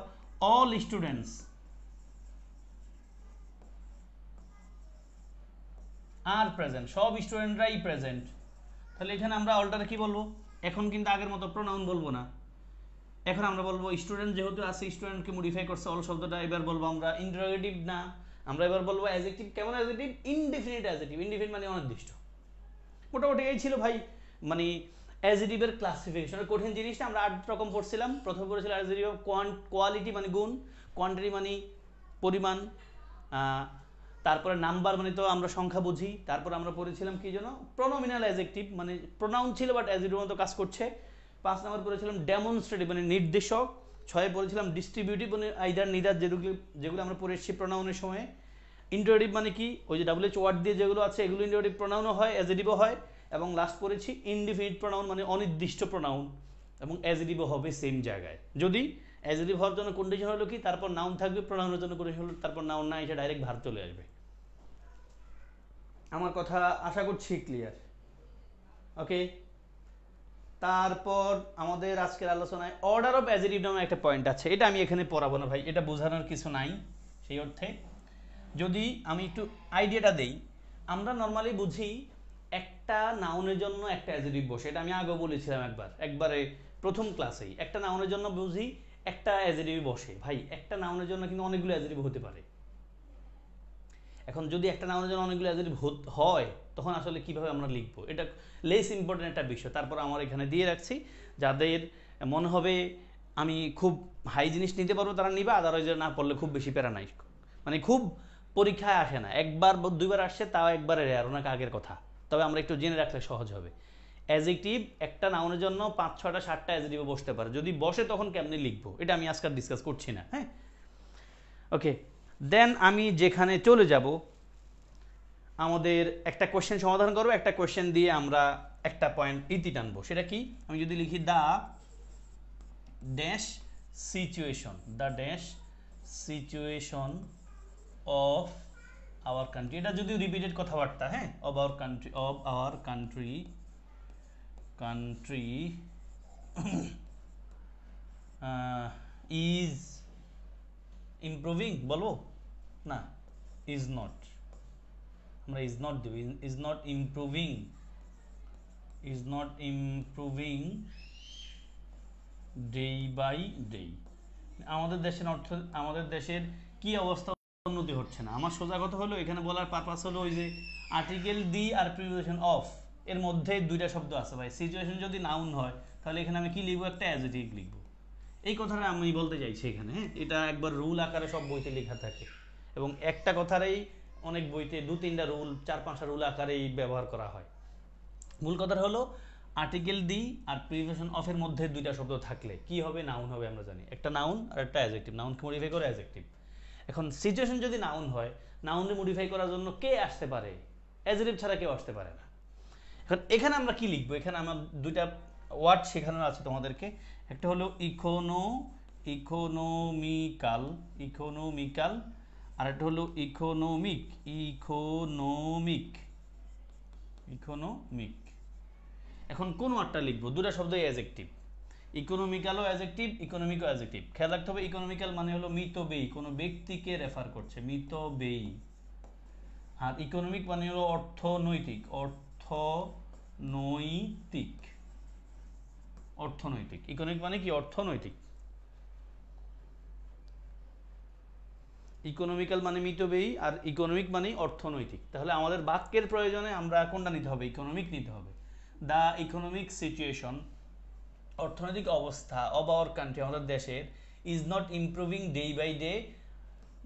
[SPEAKER 1] অল স্টুডেন্টস আর প্রেজেন্ট, সব স্টুডেন্টরাই প্রেজেন্ট, তাহলে এখানে আমরা অলটারে কি বলবো, এখন কিন্তু আগের মতো প্রোনাউন বলবো না, এখন আমরা বলবো স্টুডেন্ট, যেহেতু আছে স্টুডেন্টকে মডিফাই করছে অল শব্দটা, এবার বলবো আমরা ইন্টারোগেটিভ না, আমরা এবার বলবো অ্যাডজেক্টিভ। কেমন অ্যাডজেক্টিভ, ইনডেফিনিট অ্যাডজেক্টিভ, ইনডেফিনিট মানে অনির্দিষ্ট। মোটামুটি এই ছিল ভাই মানে অ্যাডজেক্টিভের ক্লাসিফিকেশন। কঠিন জিনিসটা আমরা 8 রকম পড়ছিলাম। প্রথমে পড়েছিল অ্যাডজেক্টিভ কোয়ালিটি মানে গুণ, কোয়ান্টিটি মানে পরিমাণ, তারপরে নাম্বার মানে তো আমরা সংখ্যা বুঝি। তারপর আমরা পড়েছিলাম কি যেন, প্রোনোমিনাল অ্যাডজেক্টিভ, মানে প্রোনাউন ছিল বাট অ্যাডজেক্টিভ মতো কাজ করছে। 5 নাম্বার পড়েছিলাম ডেমনস্ট্রেটিভ মানে নির্দেশক। 6 পড়েছিলাম ডিস্ট্রিবিউটিভ মানে আইদার নিদার, যেগুলো আমরা পড়ে এসেছি প্রোনাউনের সময়। ইন্টারোগেটিভ মানে কি, ওই যে WH ওয়ার্ড দিয়ে যেগুলো আছে এগুলো ইন্টারোগেটিভ প্রোনাউনও হয়, অ্যাডজেক্টিভও হয়। এবং লাস্ট পড়েছি ইনডিফিনিট প্রোনাউন মানে অনির্দিষ্ট প্রোনাউন, এবং অ্যাডজেক্টিভও হবে সেম জায়গায়। যদি অ্যাডজেক্টিভ হওয়ার জন্য কন্ডিশন হলো কি, তারপর নাউন থাকবে, প্রোনাউনের জন্য কন্ডিশন হলো তারপর নাউন না এসে ডাইরেক্ট ভার্ব চলে আসবে। আমার কথা আশা করছি ক্লিয়ার, ওকে। তারপর আমাদের আজকের আলোচনায় অর্ডার অফ অ্যাডজেক্টিভ নামে একটা পয়েন্ট আছে, এটা আমি এখানে পড়াবো না ভাই, এটা বোঝানোর কিছু নাই সেই অর্থে। যদি আমি একটু আইডিয়াটা দেই, আমরা নর্মালি বুঝি একটা নাউনের জন্য একটা অ্যাডজেক্টিভ বসে, এটা আমি আগেও বলেছিলাম একবারে প্রথম ক্লাসেই। একটা নাউনের জন্য বুঝি একটা অ্যাডজেক্টিভ বসে। ভাই একটা নাউনের জন্য কিন্তু অনেকগুলো অ্যাডজেক্টিভ হতে পারে। এখন যদি একটা নাউনের জন্য অনেকগুলো অ্যাডজেক্টিভ হয়, তখন আসলে কিভাবে আমরা লিখবো, এটা লেস ইম্পর্টেন্ট একটা বিষয়। তারপর আমার এখানে দিয়ে রাখছি, যাদের মনে হবে আমি খুব হাই জিনিস নিতে পারবো তারা নিবা, আদারওয়াইজ না পড়লে খুব বেশি প্যারা নাই, মানে খুব পরীক্ষায় আসে না, একবার 2বার আসছে তাও একবারে রেয়ার, ওনাকে আগের কথা। তবে আমরা একটু জেনে রাখলে সহজ হবে। অ্যাডজেক্টিভ একটা নাউনের জন্য 5, 6টা 7টা অ্যাডজেক্টিভে বসতে পারে, যদি বসে তখন কেমনে লিখবো এটা আমি আজকাল ডিসকাস করছি না। হ্যাঁ, ওকে। দেন আমি যেখানে চলে যাব, আমাদের একটা কোশ্চেন সমাধান করবো, একটা কোশ্চেন দিয়ে আমরা একটা পয়েন্ট ইতি টানবো। সেটা কি? আমি যদি লিখি the dash situation, the dash situation of our country, এটা যদিও রিপিটেড কথাবার্তা, হ্যাঁ, of our country, of our country, country is improving বলবো না, ইজ নট, আমরা ইজ নট দেব, is not improving, is not improving day by day. আমাদের দেশের অর্থ, আমাদের দেশের কি অবস্থা, উন্নতি হচ্ছে না। আমার সোজা কথা হলো এখানে বলার পারপাস হলো ওই যে আর্টিকেল দি আর প্রিপোজিশন অফ এর মধ্যে দুইটা শব্দ আছে ভাই। সিচুয়েশন যদি নাউন হয় তাহলে এখানে আমি কি লিখবো? একটা অ্যাডজেক্টিভ লিখবো। এই কথাটা আমি বলতে চাইছি এখানে। হ্যাঁ, এটা একবার রুল আকারে সব বইতে লেখা থাকে এবং একটা কথারই অনেক বইতে 2-3টা রুল, 4-5টা রুল আকারেই ব্যবহার করা হয়। মূল কথাটা হলো আর্টিকেল দি আর প্রিপোজিশন অফ এর মধ্যে দুইটা শব্দ থাকলে কি হবে? নাউন হবে। আমরা জানি একটা নাউন আর একটা অ্যাডজেক্টিভ, নাউনকে মডিফাই করে অ্যাডজেক্টিভ। এখন সিচুয়েশন যদি নাউন হয়, নাউনকে মডিফাই করার জন্য কে আসতে পারে? অ্যাডজেক্টিভ ছাড়া কেউ আসতে পারে না। এখন এখানে আমরা কি লিখবো? এখানে আমার দুইটা ওয়ার্ড শেখানো আছে তোমাদেরকে। একটা হলো ইকোনমিক্যাল, ইকোনমিক্যাল, আর একটা হলো ইকোনমিক, ইকোনমিক, ইকোনমিক। এখন কোন ওয়ার্ডটা লিখবো? দুটা শব্দই অ্যাডজেক্টিভ, ইকোনমিক্যালও অ্যাডজেক্টিভ, ইকোনমিকও অ্যাডজেক্টিভ। খেয়াল রাখতে হবে ইকোনমিক্যাল মানে হলো মিতব্যয়ী, কোনো ব্যক্তিকে রেফার করছে, মিতব্যয়ী। আর ইকোনমিক মানে হলো অর্থনৈতিক, অর্থনৈতিক, অর্থনৈতিক। ইকোনমিক মানে কি? অর্থনৈতিক। ইকোনমিক্যাল মানে মিতব্যয়ী আর ইকোনমিক মানে অর্থনৈতিক। তাহলে আমাদের বাক্যের প্রয়োজনে আমরা কোনটা নিতে হবে? ইকোনমিক নিতে হবে। দ্য ইকোনমিক সিচুয়েশন, অর্থনৈতিক অবস্থা অব আওয়ার কান্ট্রি, আমাদের দেশের, is not improving day by day,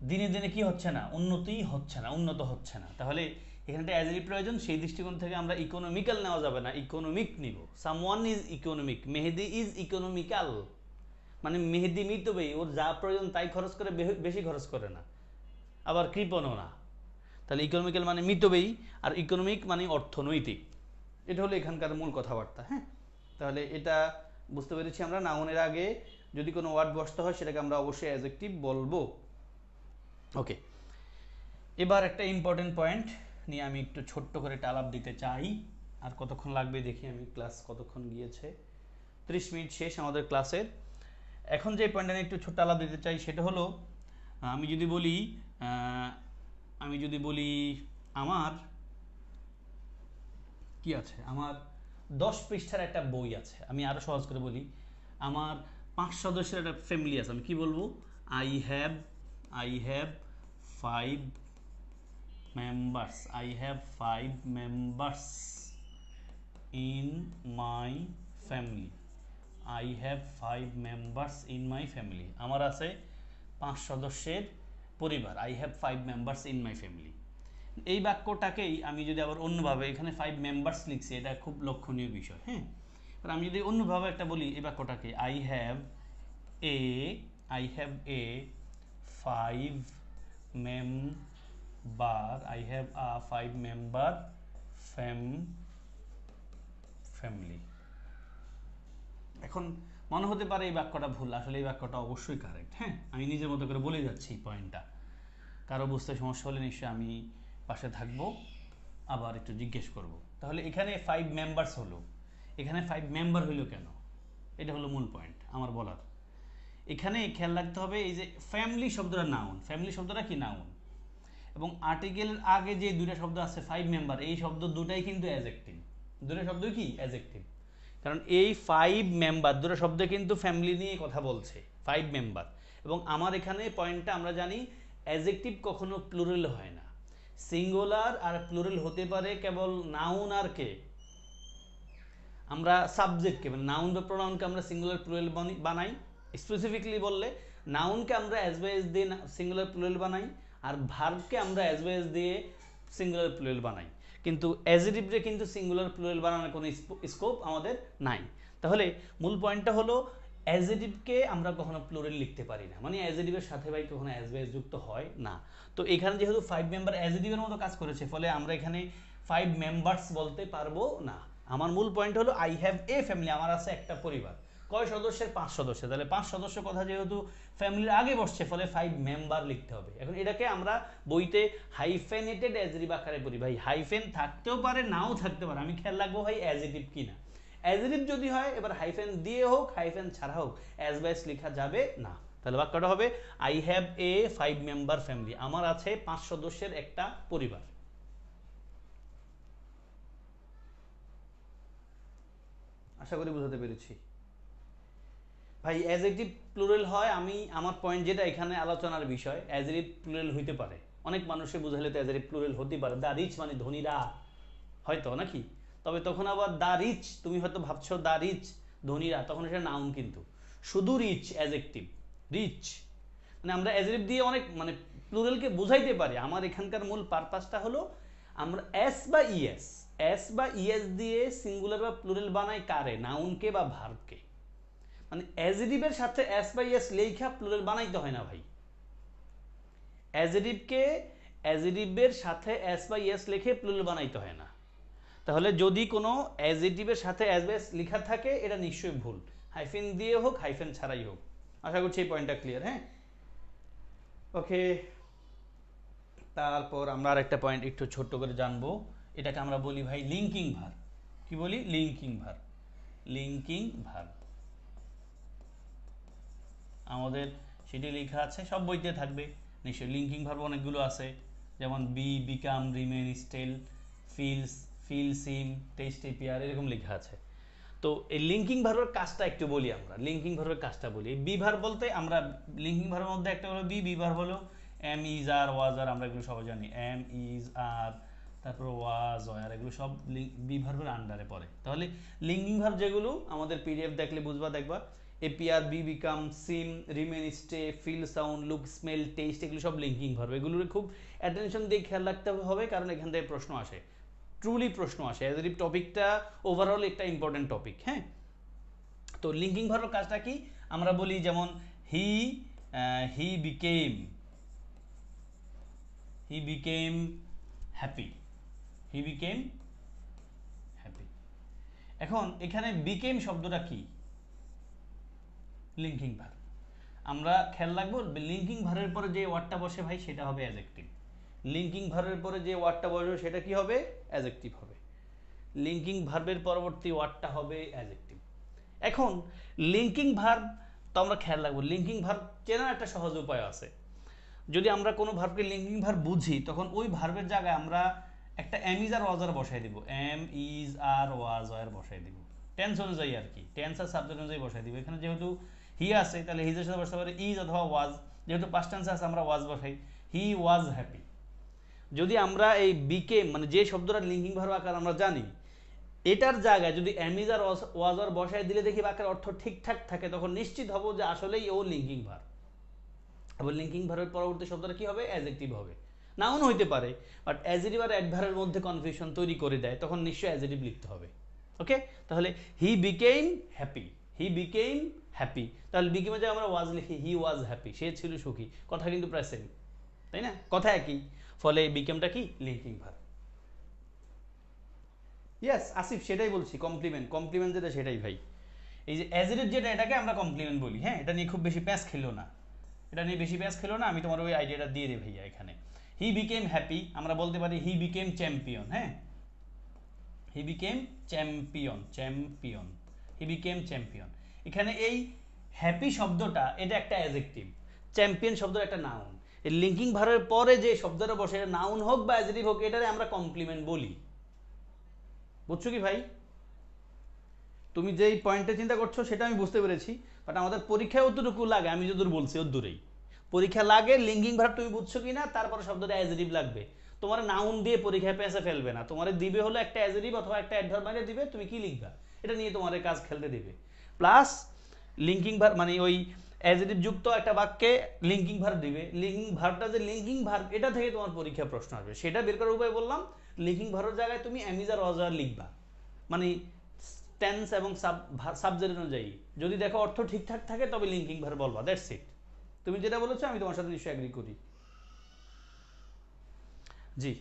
[SPEAKER 1] দিনে দিনে কি হচ্ছে না? উন্নতি হচ্ছে না, উন্নত হচ্ছে না। তাহলে এখানে একটা অ্যাডজেক্টিভ প্রয়োজন, সেই দৃষ্টিকোণ থেকে আমরা ইকোনমিক্যাল নেওয়া যাবে না, ইকোনমিক নিব। Someone is economic, Mehedi is economical, মানে মেহেদি মিতব্যয়ী, ওর যা প্রয়োজন তাই খরচ করে, বেশি খরচ করে না, আবার কৃপণও না। তাহলে ইকোনমিক্যাল মানে মিতব্যয়ী আর ইকোনমিক মানে অর্থনৈতিক। এটা হলো এখানকার মূল কথাবার্তা। হ্যাঁ, তাহলে এটা বুঝতে পেরেছি আমরা। নাউনের আগে যদি কোনো ওয়ার্ড বসতে হয় সেটাকে আমরা অবশ্যই অ্যাডজেক্টিভ বলবো। ওকে, এবার একটা ইম্পর্টেন্ট পয়েন্ট নিয়ে আমি একটু ছোট্ট করে একটা আলাপ দিতে চাই। আর কতক্ষণ লাগবে দেখি আমি, ক্লাস কতক্ষণ গিয়েছে, 30 মিনিট শেষ আমাদের ক্লাসের। এখন যে পয়েন্টটা নিয়ে একটু ছোট্ট আলাপ দিতে চাই সেটা হলো, আমি যদি বলি আমার কি আছে, আমার 10 পৃষ্ঠার একটা বই আছে। আমি আরো সহজ করে বলি, আমার 5 সদস্যের একটা ফ্যামিলি আছে। আমি কি বলবো? I have 5 members, I have 5 members in my family, I have 5 members in my family, আমার আছে 5 সদস্যের পরিবার, I have 5 members in my family। এই বাক্যটাকেই আমি যদি আবার অন্যভাবে, এখানে 5 members লিখছি, এটা খুব লক্ষণীয় বিষয়। হ্যাঁ, আমি যদি অন্যভাবে একটা বলি এই বাক্যটাকে, I have a 5 member, I have a 5 member family। এখন মনে হতে পারে এই বাক্যটা ভুল, আসলে এই বাক্যটা অবশ্যই কারেক্ট। হ্যাঁ, আমি নিজের মতো করে বলে যাচ্ছি পয়েন্টটা। কারো বুঝতে সমস্যা হলে নিশ্চয়ই আমি পাশে থাকবো, আবার একটু জিজ্ঞেস করব। তাহলে এখানে 5 মেম্বার্স হলো, এখানে 5 মেম্বার হইলো কেন? এটা হলো মূল পয়েন্ট আমার বলার। এখানে খেয়াল রাখতে হবে এই যে ফ্যামিলি শব্দটা নাউন, ফ্যামিলি শব্দটা কি? নাউন। এবং আর্টিকেলের আগে যে দুইটা শব্দ আছে 5 মেম্বার, এই শব্দ দুটাই কিন্তু অ্যাডজেক্টিভ। দুটো শব্দই কি? অ্যাডজেক্টিভ। কারণ এই 5 মেম্বার দুটো শব্দ কিন্তু ফ্যামিলি নিয়ে কথা বলছে, 5 মেম্বার। এবং আমার এখানে পয়েন্টটা আমরা জানি, অ্যাডজেক্টিভ কখনো প্লুরাল হয় না। সিঙ্গুলার আর প্লুরাল হতে পারে কেবল নাউন আর কে? আমরা সাবজেক্টকে, মানে নাউন বা প্রোনাউনকে আমরা সিঙ্গুলার প্লুরাল বানাই। স্পেসিফিকলি বললে নাউনকে আমরা অ্যাজ বাই এস দিয়ে সিঙ্গুলার প্লুরাল বানাই, আর ভার্বকে আমরা অ্যাজ বাই এস দিয়ে সিঙ্গুলার প্লুরাল বানাই। কিন্তু অ্যাজেটিভে কিন্তু সিঙ্গুলার প্লুরাল বানানোর কোনো স্কোপ আমাদের নাই। তাহলে মূল পয়েন্টটা হলো অ্যাজেটিভকে আমরা কখনো প্লুরাল লিখতে পারি না, মানে অ্যাজেটিভের সাথে ভাই কখনো অ্যাজ বাই যুক্ত হয় না। তো এখানে যেহেতু 5 মেম্বার অ্যাজেটিভের মতো কাজ করেছে, ফলে আমরা এখানে 5 মেম্বার্স বলতে পারবো না। আমার মূল পয়েন্ট হলো আই হ্যাভ এ ফ্যামিলি, আমার আছে একটা পরিবার। কয় সদস্যের? 5 সদস্য। তাহলে 5 সদস্য কথা যেহেতু ফ্যামিলির আগে বসছে, ফলে 5 মেম্বার লিখতে হবে। এখন এটাকে আমরা বইতে হাইফেনেটেড অ্যাজেটিভ আকারে পড়ি। ভাই হাইফেন থাকতেও পারে, নাও থাকতে পারে, আমি খেয়াল রাখবো ভাই অ্যাজেটিভ কিনা। অ্যাজেটিভ যদি হয়, এবার হাইফেন দিয়ে হোক হাইফেন ছাড়া হোক, অ্যাজ বাইস লেখা যাবে না। তাহলে বাক্যটা হবে I have a 5 member family, আমার আছে 5 সদস্যের একটা পরিবার। আশা করি বুঝাতে পেরেছি। ভাই অ্যাজেটিভ প্লুরাল হয়, আমি আমার পয়েন্ট যেটা এখানে আলোচনার বিষয়, অ্যাজেটিভ প্লুরাল হইতে পারে। অনেক মানুষে বুঝাইলে তো অ্যাজেটিভ প্লুরাল হতে পারে। দা রিচ মানে ধনীরা, হয়তো নাকি? তবে তখন আবার দা রিচ, তুমি হয়তো ভাবছো দা রিচ ধনীরা, তখন এটা নাউন, কিন্তু শুধু রিচ অ্যাজেক্টিভ, রিচ মানে আমরা অ্যাজেটিভ দিয়ে অনেক মানে প্লুরালকে বুঝাইতে পারি। আমার এখানকার মূল পারপাসটা হলো আমরা এস বা ইএস, এস বা ইএস দিয়ে সিঙ্গুলার বা প্লুরাল বানাই কারে? নাউনকে বা ভার্বকে। মানে অ্যাজেটিভের সাথে এস বা ইএস লেখা প্লুরাল বানাইতে হয় না ভাই। অ্যাজেটিভকে অ্যাজেটিভের সাথে এস বা ইএস লিখে প্লুরাল বানাইতে হয় না। তাহলে যদি কোনো অ্যাজেটিভের সাথে এস বা ইএস লেখা থাকে, এটা নিশ্চয়ই ভুল, হাইফেন দিয়ে হোক হাইফেন ছাড়াই হোক। আশা করছি এই পয়েন্টটা ক্লিয়ার। হ্যাঁ, ওকে। তারপর আমরা আরেকটা পয়েন্ট একটু ছোট্ট করে জানবো, এটাকে আমরা বলি ভাই লিঙ্কিং ভার্ব। কি বলি? Linking verb. লিঙ্কিং ভার্ব আমাদের সেটি লেখা আছে, সব বইতে থাকবে নিশ্চয়ই। লিঙ্কিং ভার্ব অনেকগুলো আছে, যেমন be, become, remain, still, feels, feel, seem, taste, appear, এরকম লেখা আছে। তো এই লিঙ্কিং ভার্বের কাজটা একটু বলি আমরা। লিঙ্কিং ভার্বের কাজটা বলি। বি ভার্ব বলতে আমরা লিঙ্কিং ভার্বের মধ্যে একটা হলো বি ভার্ব হলো এম, ইজ, আর, ওয়াজ, আর, আমরা এগুলো সবাই জানি। এম, ইজ, আর, তারপর ওয়াজ, ওয়ার, এগুলো সব বি ভার্বের আন্ডারে পড়ে। তাহলে লিঙ্কিং ভার্ব যেগুলো আমাদের পিডিএফ দেখলে বুঝবা, দেখবা appear, be, become, seem, remain, stay, feel, sound, look, smell, taste, এগুলো সব লিঙ্কিং ভার্ব। এগুলোর খুব অ্যাটেনশন দিয়ে খেয়াল রাখতে হবে, কারণ এখান থেকে প্রশ্ন আসে, ট্রুলি প্রশ্ন আসে। অ্যাজেটিভ টপিকটা ওভারঅল একটা ইম্পর্টেন্ট টপিক। হ্যাঁ, তো লিঙ্কিং ভার্বের কাজটা কি? আমরা বলি যেমন he became happy, he became happy. এখন এখানে বিকেম শব্দটা কি? Linking verb. আমরা খেয়াল রাখবো লিঙ্কিং ভার্বের পরে যে ওয়ার্ডটা বসে ভাই, সেটা হবে অ্যাডজেক্টিভ। লিঙ্কিং ভার্বের পরে যে ওয়ার্ডটা বসবে সেটা কি হবে? অ্যাডজেক্টিভ হবে। লিঙ্কিং ভার্বের পরবর্তী ওয়ার্ডটা হবে অ্যাডজেক্টিভ। এখন লিঙ্কিং ভার্ব তো আমরা খেয়াল রাখবো, লিঙ্কিং ভার্ব চেনার একটা সহজ উপায় আছে। যদি আমরা কোনো ভার্বকে লিঙ্কিং ভার্ব বুঝি, তখন ওই ভার্বের জায়গায় আমরা একটা এম, ইজ, আর, ওয়াজ, আর বসাই দিব। এম, ইজ, আর, ওয়াজ, আর বসাই দিব টেন্স অনুযায়ী আর কি, টেন্স আর সাবজেক্ট অনুযায়ী বসাই দিব। এখানে যেহেতু হি আছে, তাহলে হিজের সাথে বসাতে পারে ইজ অথবা ওয়াজ। যেহেতু পাস্ট টেন্স আছে, আমরা ওয়াজ বসাই, হি ওয়াজ হ্যাপি। যদি আমরা এই বিকেম মানে যে শব্দটা লিঙ্কিং ভার্ব আকার আমরা জানি, এটার জায়গায় যদি এম, ইজ, আর, ওয়াজ, আর বসাই দিলে দেখি বাক্যের অর্থ ঠিকঠাক থাকে, তখন নিশ্চিত হব যে আসলেই ও লিঙ্কিং ভার্ব। আবার লিঙ্কিং ভার্বের পরবর্তী শব্দটা কি হবে? অ্যাডজেক্টিভ হবে। নাউন হইতে পারে, বাট অ্যাডজেক্টিভ আর অ্যাডভার্বের মধ্যে কনফিউশন তৈরি করে দেয়, তখন নিশ্চয়ই অ্যাডজেক্টিভ লিখতে হবে। ওকে, তাহলে he became happy, he became happy. তাহলে বিকেমে যে আমরা ওয়াজ লিখি, হি ওয়াজ হ্যাপি, সে ছিল সুখী। কথা কিন্তু প্রায় সেম, তাই না? কথা একই। ফলে বিকেমটা কি? Linking verb. ইয়েস আসিফ, সেটাই বলছি, কমপ্লিমেন্ট। কমপ্লিমেন্ট যেটা সেটাই ভাই। এই যে অ্যাজেটিভ যেটা, এটাকে আমরা কমপ্লিমেন্ট বলি। হ্যাঁ, এটা নিয়ে খুব বেশি প্যাচ খেলো না, এটা নিয়ে বেশি প্যাচ খেলো না, আমি তোমার ওই আইডিয়াটা দিয়ে রে ভাইয়া। এখানে হি বিকেম হ্যাপি, আমরা বলতে পারি হি বিকেম চ্যাম্পিয়ন। হ্যাঁ, he became champion, champion, he became champion. এখানে এই হ্যাপি শব্দটা এটা একটা অ্যাডজেক্টিভ, চ্যাম্পিয়ন শব্দটা একটা নাউন। এই লিঙ্কিং ভার্বের পরে যে শব্দটা বসে, এটা নাউন হোক বা অ্যাডজেক্টিভ হোক, এটারে আমরা কমপ্লিমেন্ট বলি। বুঝছো কি ভাই? তুমি যেই পয়েন্টে চিন্তা করছো সেটা আমি বুঝতে পেরেছি, বাট আমাদের পরীক্ষায় অতটুকু লাগে, আমি যতদূর বলছি অতদূরেই পরীক্ষা লাগে। লিঙ্কিং ভার্ব তুমি বুঝছো কিনা, তারপরে শব্দটা অ্যাডজেক্টিভ লাগবে। তোমার নাউন দিয়ে পরীক্ষায় পেঁচে ফেলবে না, তোমার দিবে হলো একটা অ্যাডজেক্টিভ অথবা একটা অ্যাডভার্ব মানে দিবে, তুমি কি লিখবা এটা নিয়ে তোমার কাজ খেলতে দিবে। প্লাস লিঙ্কিং ভার্ব মানে ওই অ্যাডজেক্টিভ যুক্ত একটা বাক্যে লিঙ্কিং ভার্ব দিবে, লিঙ্কিং ভার্বটা যে লিঙ্কিং ভার্ব এটা থেকে তোমার পরীক্ষা প্রশ্ন আসবে, সেটা বের করার উপায় বললাম। লিঙ্কিং ভার্বের জায়গায় তুমি অ্যামিজ আর ওয়াজ আর লিখবা, মানে টেন্স এবং সাবজেক্ট অনুযায়ী যদি দেখো অর্থ ঠিকঠাক থাকে তবে লিঙ্কিং ভার্ব বলবা, দ্যাটস ইট। তুমি যেটা বলেছো আমি তোমার সাথে নিশ্চয়ই এগ্রি করি। জি,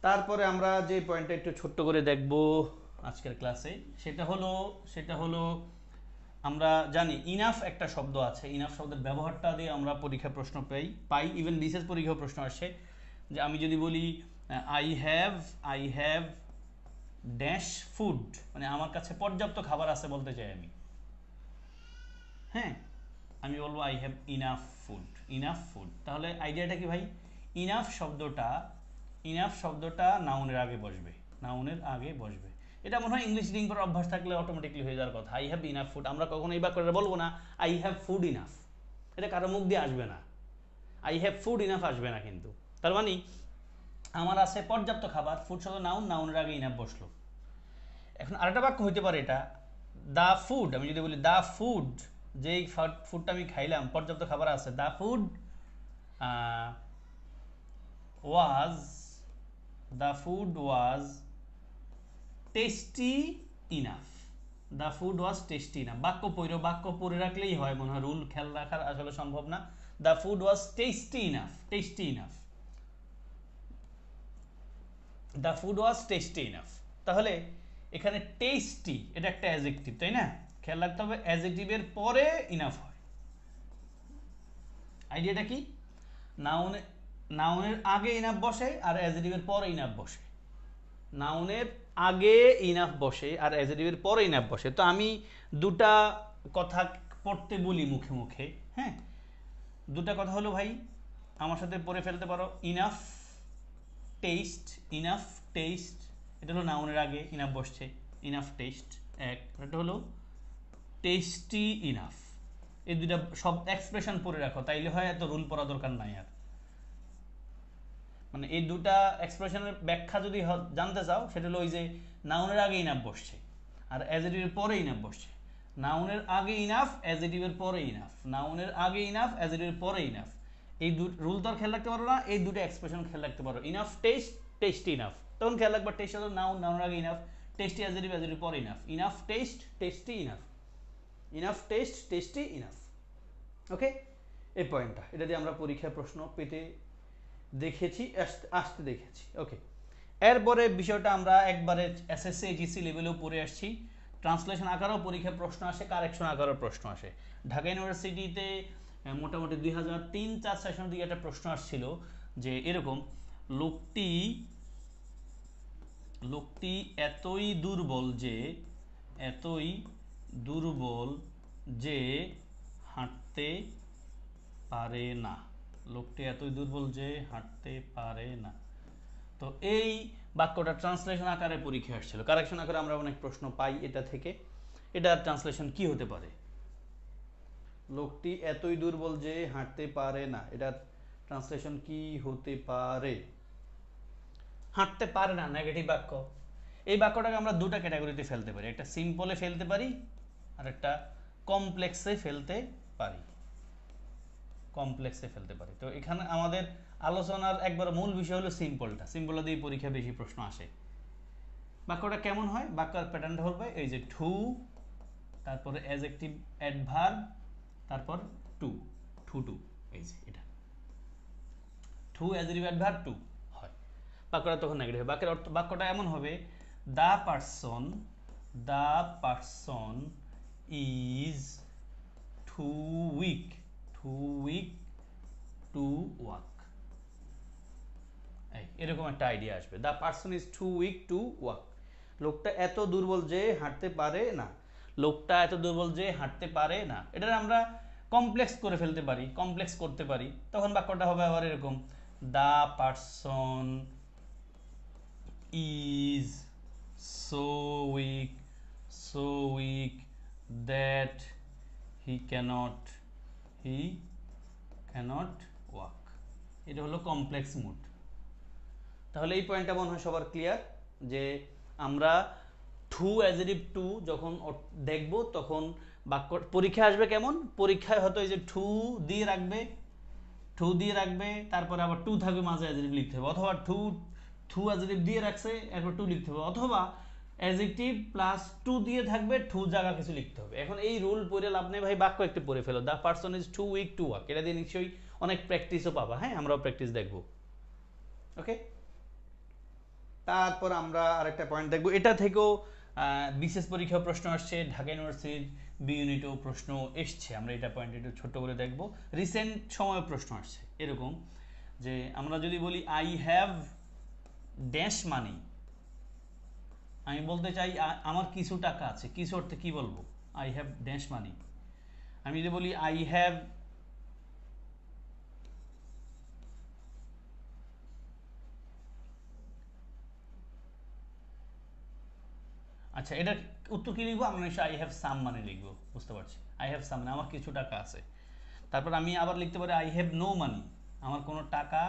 [SPEAKER 1] তারপরে আমরা যে পয়েন্টটা একটু ছোট্ট করে দেখব আজকের ক্লাসে, সেটা হলো আমরা জানি ইনাফ একটা শব্দ আছে, ইনাফ শব্দের ব্যবহারটা দিয়ে আমরা পরীক্ষা প্রশ্ন পাই ইভেন বিশেষ পরীক্ষা প্রশ্ন আসে, যে আমি যদি বলি আই হ্যাভ ড্যাশ ফুড, মানে আমার কাছে পর্যাপ্ত খাবার আছে বলতে চাই আমি, হ্যাঁ আমি বলবো আই হ্যাভ ইনাফ ফুড। তাহলে আইডিয়াটা কি ভাই, ইনাফ শব্দটা নাউনের আগে বসবে, এটা মনে হয় ইংলিশ রিডিং করার অভ্যাস থাকলে অটোমেটিকলি হয়ে যাওয়ার কথা। আই হ্যাভ ইনাফ ফুড, আমরা কখনো এই বাক্যটা বলবো না আই হ্যাভ ফুড ইনাফ, এটা কারো মুখ দিয়ে আসবে না, আই হ্যাভ ফুড ইনাফ আসবে না কিন্তু। তার মানে আমার আছে পর্যাপ্ত খাবার, ফুড শব্দ নাউনের আগে ইনাফ বসলো। এখন আরেকটা বাক্য হইতে পারে এটা, দা ফুড, আমি যদি বলি দা ফুড, যেই ফুডটা আমি খাইলাম পর্যাপ্ত খাবার আছে, the food was tasty enough, the food was tasty enough. বাক্য পড়ে রাখলেই হয়, মনে হয় রুল খেয়াল রাখার আসলে সম্ভব না। The food was tasty enough, the food was tasty enough. তাহলে এখানে টেস্টি এটা একটা অ্যাডজেক্টিভ, তাই না? খেয়াল রাখতে হবে অ্যাডজেক্টিভের পরে ইনাফ হয়। আইডিয়াটা কি, নাউনের আগে ইনাফ বসে আর অ্যাডজেক্টিভের পরে ইনাফ বসে, নাউনের আগে ইনাফ বসে আর অ্যাডজেক্টিভের পরে ইনাফ বসে। তো আমি দুটা কথা পড়তে বলি মুখে মুখে, হ্যাঁ দুটা কথা হলো ভাই আমার সাথে পড়ে ফেলতে পারো, ইনাফ টেস্ট, এটা হলো নাউনের আগে ইনাফ বসছে, ইনাফ টেস্ট এক, এটা হলো টেস্টি ইনাফ। এই দুইটা সব এক্সপ্রেশন পড়ে রাখো, তাইলে হয় এত রুল পড়া দরকার নাই আর। মানে এই দুটা এক্সপ্রেশনের ব্যাখ্যা যদি জানতে চাও সেটা হলো ওই যে নাউনের আগে ইনাফ বসছে আর অ্যাডজেক্টিভের পরে ইনাফ বসছে, নাউনের আগে ইনাফ অ্যাডজেক্টিভের পরে ইনাফ, নাউনের আগে ইনাফ অ্যাডজেক্টিভের পরে ইনাফ। এই রুল তো আর খেয়াল রাখতে পারো না, এই দুটো এক্সপ্রেশন খেয়াল রাখতে পারো, ইনাফ টেস্ট, টেস্টি ইনাফ। তখন খেয়াল রাখবা টেস্ট হলো নাউনের আগে ইনাফ, টেস্টি অ্যাডজেক্টিভের পরে enough, enough taste tasty enough, enough taste tasty enough. Okay, এই পয়েন্টটা এটা দিয়ে আমরা পরীক্ষার প্রশ্ন পেতে আসতে দেখেছি। ওকে, এরপরে বিষয়টা আমরা একবারে এসএসসি এইচএসসি লেভেলেও পড়ে আসছি, ট্রান্সলেশন আকারেও পরীক্ষায় প্রশ্ন আসে, কারেকশন আকারেও প্রশ্ন আসে। ঢাকা ইউনিভার্সিটিতে মোটামুটি 2003-04 সেশনের দিকে একটা প্রশ্ন আসছিল যে এরকম, লোকটি এতই দুর্বল যে হাঁটতে পারে না, লোকটি এতই দুর্বল যে হাঁটতে পারে না। তো এই বাক্যটা ট্রান্সলেশন আকারে পরীক্ষা আসছিল, কারেকশন আকারে আমরা অনেক প্রশ্ন পাই এটা থেকে। এটার ট্রান্সলেশন কি হতে পারে, লোকটি এতই দুর্বল যে হাঁটতে পারে না, এটার ট্রান্সলেশন কি হতে পারে? হাঁটতে পারে না নেগেটিভ বাক্য। এই বাক্যটাকে আমরা দুটো ক্যাটাগরিতে ফেলতে পারি, একটা সিম্পলে ফেলতে পারি আর একটা কমপ্লেক্সে ফেলতে পারি, তো এখানে আমাদের আলোচনার একবার মূল বিষয় হলো সিম্পলটা দিয়ে পরীক্ষা বেশি প্রশ্ন আসে। বাক্যটা কেমন হয়, বাক্যের প্যাটার্নটা হবে এই যে টু, তারপরে অ্যাডজেক্টিভ অ্যাডভার্ব, তারপর টু, এই যে এটা টু অ্যাডজেক্টিভ অ্যাডভার্ব টু হয়, বাক্যটা তখন নেগেটিভ। বাক্যটা এমন হবে, the person is too weak to walk, এরকম একটা আইডিয়া আসবে। The person is too weak to walk, লোকটা এত দুর্বল যে হাঁটতে পারে না, এটা আমরা কমপ্লেক্স করতে পারি, তখন বাক্যটা হবে আবার এরকম, the person is so weak that he cannot walk, এটা হলো কমপ্লেক্স মুড। তাহলে এই পয়েন্টটা মনে হয় সবার ক্লিয়ার যে আমরা টু অ্যাজেটিভ টু যখন দেখবো তখন বাক্য পরীক্ষায় আসবে কেমন, পরীক্ষায় হয়তো এই যে টু দিয়ে রাখবে তারপরে আবার টু থাকবে মাঝে অ্যাজেটিভ লিখতে হবে, অথবা টু অ্যাজেটিভ দিয়ে রাখছে এরপর টু লিখতে হবে, অথবা অ্যাজেক্টিভ প্লাস টু দিয়ে থাকবে টু জায়গা কিছু লিখতে হবে। এখন এই রুল পড়ে লাভ নেই ভাই, বাক্য একটু পড়ে ফেলো, the person is too weak to walk, এটা দিয়ে নিশ্চয়ই অনেক প্র্যাকটিসও পাবা। হ্যাঁ, আমরাও প্র্যাকটিস দেখবো। ওকে, তারপর আমরা আরেকটা পয়েন্ট দেখবো, এটা থেকেও বিশেষ পরীক্ষা প্রশ্ন আসছে, ঢাকা ইউনিভার্সিটির বি ইউনিটও প্রশ্ন এসছে, আমরা এটা পয়েন্ট একটু ছোট্ট করে দেখবো। রিসেন্ট সময়ে প্রশ্ন আসছে এরকম যে আমরা যদি বলি আই হ্যাভ ড্যাশ মানি, আমি বলতে চাই আমার কিছু টাকা আছে, কিছু অর্থে কি বলবো, আই হ্যাভ ড্যাশ মানি। আমি যদি বলি আই হ্যাভ আচ্ছা, এটা উত্তর কি লিখবো, আমরা নিশ্চয়ই আই হ্যাভ সাম মানি লিখবো, বুঝতে পারছি, আই হ্যাভ সাম মানে আমার কিছু টাকা আছে। তারপর আমি আবার লিখতে পারি আই হ্যাভ নো মানি, আমার কোনো টাকা,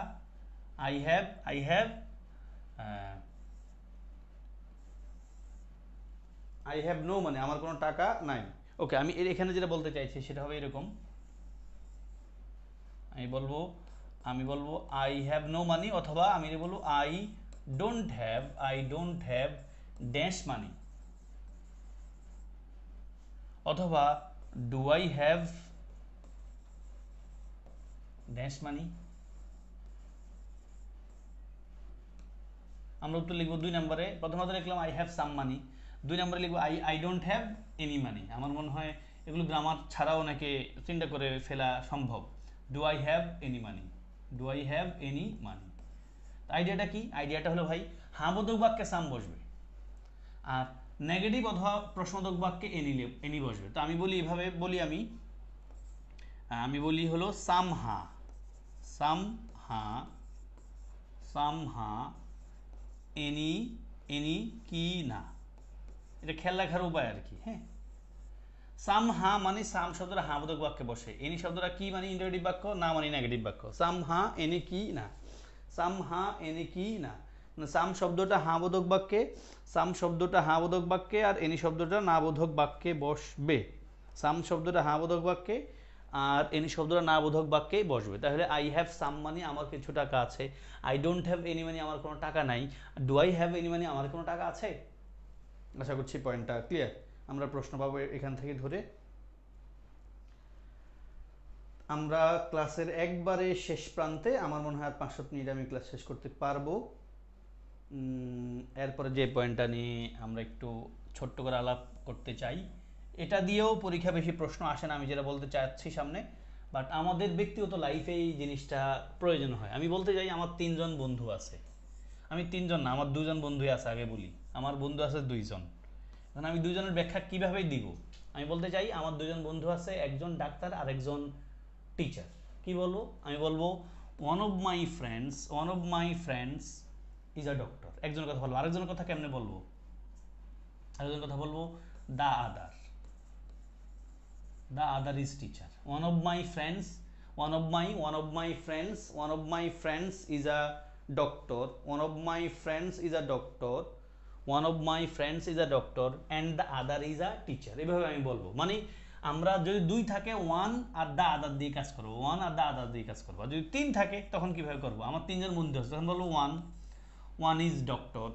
[SPEAKER 1] আই হ্যাভ নো মানি, আমার কোনো টাকা নাই। ওকে, আমি এখানে যেটা বলতে চাইছি সেটা হবে এরকম, আমি বলবো আই হ্যাভ নো মানি, অথবা আমি বলবো I don't have dash money, অথবা do I have dash money. আমরা উত্তর লিখবো 2 নম্বরে, প্রথমত লিখলাম আই হ্যাভ সাম মানি, 2 নম্বরে লিখবো I don't have any money. আমার মনে হয় এগুলো গ্রামার ছাড়াও নাকি চিন্তা করে ফেলা সম্ভব। Do I have any money, do I have any money. আইডিয়াটা কি, আইডিয়াটা হলো ভাই হ্যাঁ বোধক বাক্যে সাম বসবে, আর নেগেটিভ অথবা প্রশ্নবোধক বাক্যে এনি বসবে। তো আমি বলি এভাবে বলি, আমি বলি হলো সামহা এনি কি না, এটা খেয়াল রাখার উপায় আর কি। হ্যাঁ, সামহা মানে সাম শব্দটা হা বোধক বাক্যে বসে, এনি শব্দটা কি মানে ইন্টারেটিভ বাক্য, না মানে নেগেটিভ বাক্য। সামহা এনি কি না, সামহা এনি কি না, সাম শব্দটা হা বোধক বাক্যে, আর এনি শব্দটা না বোধক বাক্যে বসবে। সাম শব্দটা হা বোধক বাক্যে আর এনি শব্দটা না বোধক বাক্যেই বসবে। তাহলে আই হ্যাভ সাম মানি, আমার কিছু টাকা আছে, I don't have any money, আমার কোনো টাকা নাই, do I have any money, আমার কোনো টাকা আছে। আশা করছি পয়েন্টটা ক্লিয়ার। আমরা প্রশ্ন পাবো এখান থেকে ধরে। আমরা ক্লাসের একবারে শেষ প্রান্তে, আমার মনে হয় আর 5-7 মিনিট আমি ক্লাস শেষ করতে পারবো। এরপরে যে পয়েন্টটা নিয়ে আমরা একটু ছোট্ট করে আলাপ করতে চাই, এটা দিয়েও পরীক্ষা বেশি প্রশ্ন আসে না, আমি যেটা বলতে চাচ্ছি সামনে, বাট আমাদের ব্যক্তিগত লাইফে এই জিনিসটা প্রয়োজন হয়। আমি বলতে চাই আমার 3 জন বন্ধু আছে, আমি 3 জন না, আমার 2 জন বন্ধুই আছে, আগে বলি আমার বন্ধু আছে 2 জন। এখন আমি 2 জনের ব্যাখ্যা কীভাবে দিব, আমি বলতে চাই আমার 2 জন বন্ধু আছে, একজন ডাক্তার আর একজন টিচার। কি বলবো, আমি বলবো one of my friends is a doctor. একজনের কথা বলবো, আরেকজনের কথা কেমনে বলবো, আরেকজনের কথা বলবো the other is teacher. One of my friends is a doctor, and the other is a teacher. এভাবে আমি বলবো, মানে আমরা যদি 2 থাকে ওয়ান আর দ্য আদার দিয়ে কাজ করবো, আর যদি 3 থাকে তখন কিভাবে করবো, আমার 3 জন বন্ধু আছে, তখন বলবো one is doctor,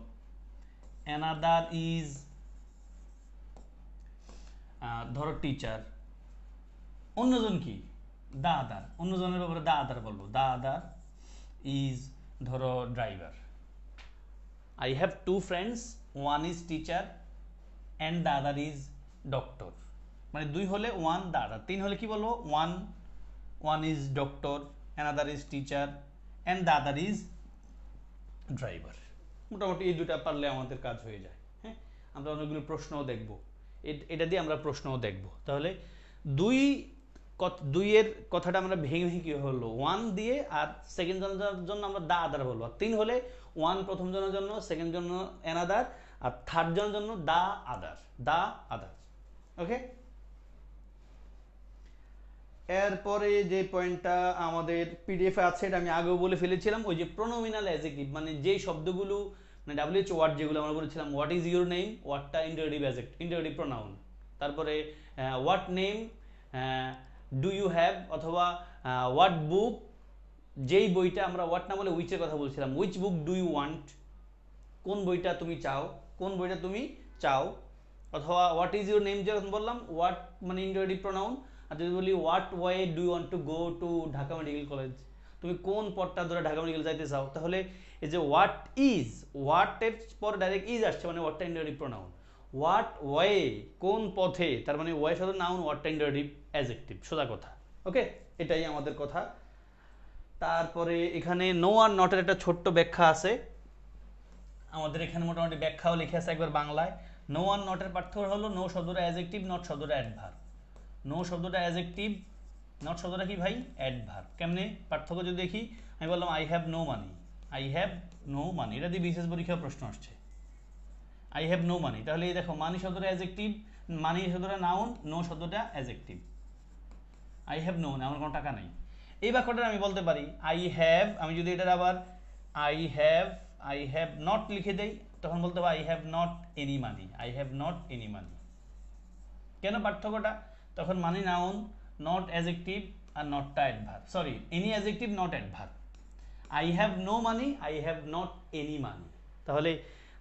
[SPEAKER 1] another is ধরো টিচার, অন্যজন কি দা আদার, অন্যজনের ব্যাপারে দা আদার বলবো, দা আদার ইজ ধরো driver. I have 2 friends, one is teacher and the other is doctor. মানে 2 হলে ওয়ান দ্য আদার, 3 হলে কি বলবো, one is doctor, another is teacher and the other is driver. মোটামুটি এই 2টা পারলে আমাদের কাজ হয়ে যায়। হ্যাঁ, আমরা অনেকগুলো প্রশ্নও দেখব, এটা দিয়ে আমরা প্রশ্নও দেখব। তাহলে 2 এর কথাটা আমরা ভেঙে কি হলো, 1 দিয়ে আর সেকেন্ড জনের জন্য আমরা দা আদার বলবো, 3 হলে 1 প্রথম জনের জন্য, সেকেন্ড জন্য অ্যানাদার, আর থার্ড জনের জন্য দা আদার। ওকে, এরপরে যে পয়েন্টটা আমাদের পিডিএফ আছে, এটা আমি আগেও বলে ফেলেছিলাম, ওই যে প্রোনোমিনাল অ্যাডজেক্টিভ, মানে যেই শব্দগুলো মানে WH ওয়ার্ড যেগুলো আমরা বলেছিলাম, হোয়াট ইজ ইউর নেম, ওয়ার্ডটা ইন্টারোগেটিভ প্রোনাউন। তারপরে what name do you have, অথবা হোয়াট বুক, যেই বইটা আমরা হোয়াট না বলে উইচের কথা বলছিলাম, which book do you want, কোন বইটা তুমি চাও, কোন বইটা তুমি চাও। অথবা হোয়াট ইজ ইউর নেম যখন বললাম, হোয়াট মানে ইন্টারোগেটিভ প্রোনাউন। আর যদি বলি what way do you want to go to Dhaka medical college, তুমি কোন পথটা ধরে ঢাকা মেডিকেল যাইতে চাও, তাহলে এই যে হোয়াট ইজ, হোয়াটের পর ডাইরেক্ট ইজ আসছে, মানে হোয়াটটা ইন্টারোগেটিভ প্রোনাউন। হোয়াট ওয়ে, কোন পথে, তার মানে ওয়ে সাথে নাউন, হোয়াটটা ইন্টারোগেটিভ অ্যাডজেক্টিভ, সোজা কথা। ওকে, এটাই আমাদের কথা। তারপরে এখানে নো আর নটের একটা ছোট্ট ব্যাখ্যা আছে, আমাদের এখানে মোটামুটি ব্যাখ্যাও লিখে আছে একবার বাংলায়। নো আর নটের পার্থক্য হলো নো শব্দটা অ্যাডজেক্টিভ, নট শব্দটা অ্যাডভার্ব। নো শব্দটা অ্যাডজেক্টিভ, নট শব্দটা কি ভাই, অ্যাডভার্ব। কেমনে পার্থক্য যদি দেখি, আমি বললাম I have no money, I have no money, এটা দিয়ে বিশেষ পরীক্ষার প্রশ্ন আসছে, আই হ্যাভ নো মানি। তাহলে এই দেখো, মানি শব্দটা অ্যাডজেক্টিভ, মানি শব্দটা নাউন, নো শব্দটা অ্যাডজেক্টিভ। আই হ্যাভ নো মানে আমার কোনো টাকা নাই। এই বাক্যটা আমি বলতে পারি আই হ্যাভ, আমি যদি এটার আবার আই হ্যাভ নট লিখে দেই, তখন বলতে পারি I have not any money, I have not any money. কেন পার্থক্যটা, তখন মানি নাউন, নট অ্যাডজেক্টিভ, আর নটটা adverb, sorry any adjective not adverb. I have no money, I have not any money. তাহলে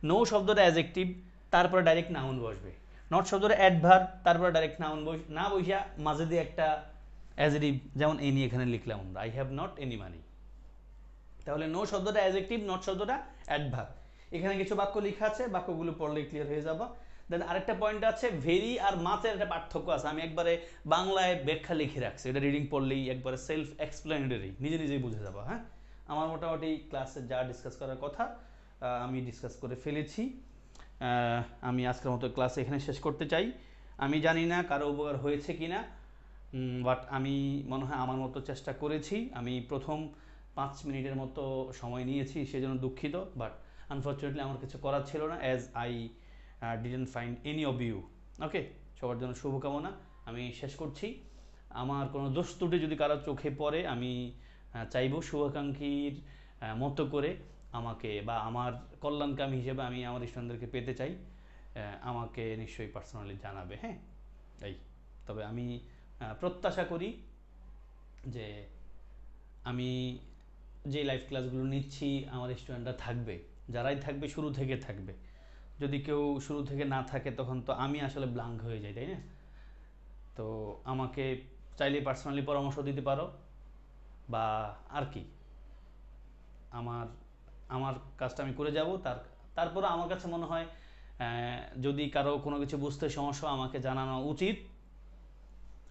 [SPEAKER 1] নো শব্দটা অ্যাডজেক্টিভ, তারপরে direct noun বসবে। Not শব্দটা অ্যাডভার্ব, তারপরে ডাইরেক্ট নাউন না বসিয়া মাঝে দিয়ে একটা অ্যাডজেক্টিভ, যেমন এনি এখানে লিখলাম আমরা, I have not any money. তাহলে নো শব্দটা অ্যাডজেক্টিভ, নট শব্দটা অ্যাডভার্ব। এখানে কিছু বাক্য লেখা আছে, বাক্যগুলো পড়লে ক্লিয়ার হয়ে যাবে। দেন আরেকটা পয়েন্ট আছে, ভেরি আর মাচের একটা পার্থক্য আছে, আমি একবারে বাংলায় ব্যাখ্যা লিখে রাখছি, এটা রিডিং পড়লেই একবারে সেলফ এক্সপ্লেনেটরি, নিজে নিজেই বুঝে যাবো। হ্যাঁ, আমার মোটামুটি ক্লাসে যা ডিসকাস করার কথা আমি ডিসকাস করে ফেলেছি। আমি আজকের মতো ক্লাস এখানে শেষ করতে চাই। আমি জানি না কারো উপকার হয়েছে কি না, বাট আমি মনে হয় আমার মতো চেষ্টা করেছি। আমি প্রথম 5 মিনিটের মতো সময় নিয়েছি, সেজন্য দুঃখিত, বাট আনফর্চুনেটলি আমার কিছু করার ছিল না, as I didn't find any of you. Okay, সবার জন্য শুভকামনা, আমি শেষ করছি। আমার কোনো দোষ ত্রুটি যদি কারো চোখে পড়ে, আমি চাইব শুভাকাঙ্ক্ষীর মতো করে আমাকে, বা আমার কল্যাণকামী হিসেবে আমি আমার স্টুডেন্টদেরকে পেতে চাই, আমাকে নিশ্চয়ই পার্সোনালি জানাবে। হ্যাঁ, তাই তবে আমি প্রত্যাশা করি যে আমি যে লাইভ ক্লাসগুলো নিচ্ছি আমার স্টুডেন্টরা থাকবে, যারাই থাকবে শুরু থেকে থাকবে। যদি কেউ শুরু থেকে না থাকে তখন তো আমি আসলে ব্ল্যাঙ্ক হয়ে যাই, তাই না? তো আমাকে চাইলে পার্সোনালি পরামর্শ দিতে পারো, বা আর কি, আমার আমার কাজটা আমি করে যাব। তারপরে আমার কাছে মনে হয় যদি কারো কোনো কিছু বুঝতে সমস্যা আমাকে জানানো উচিত।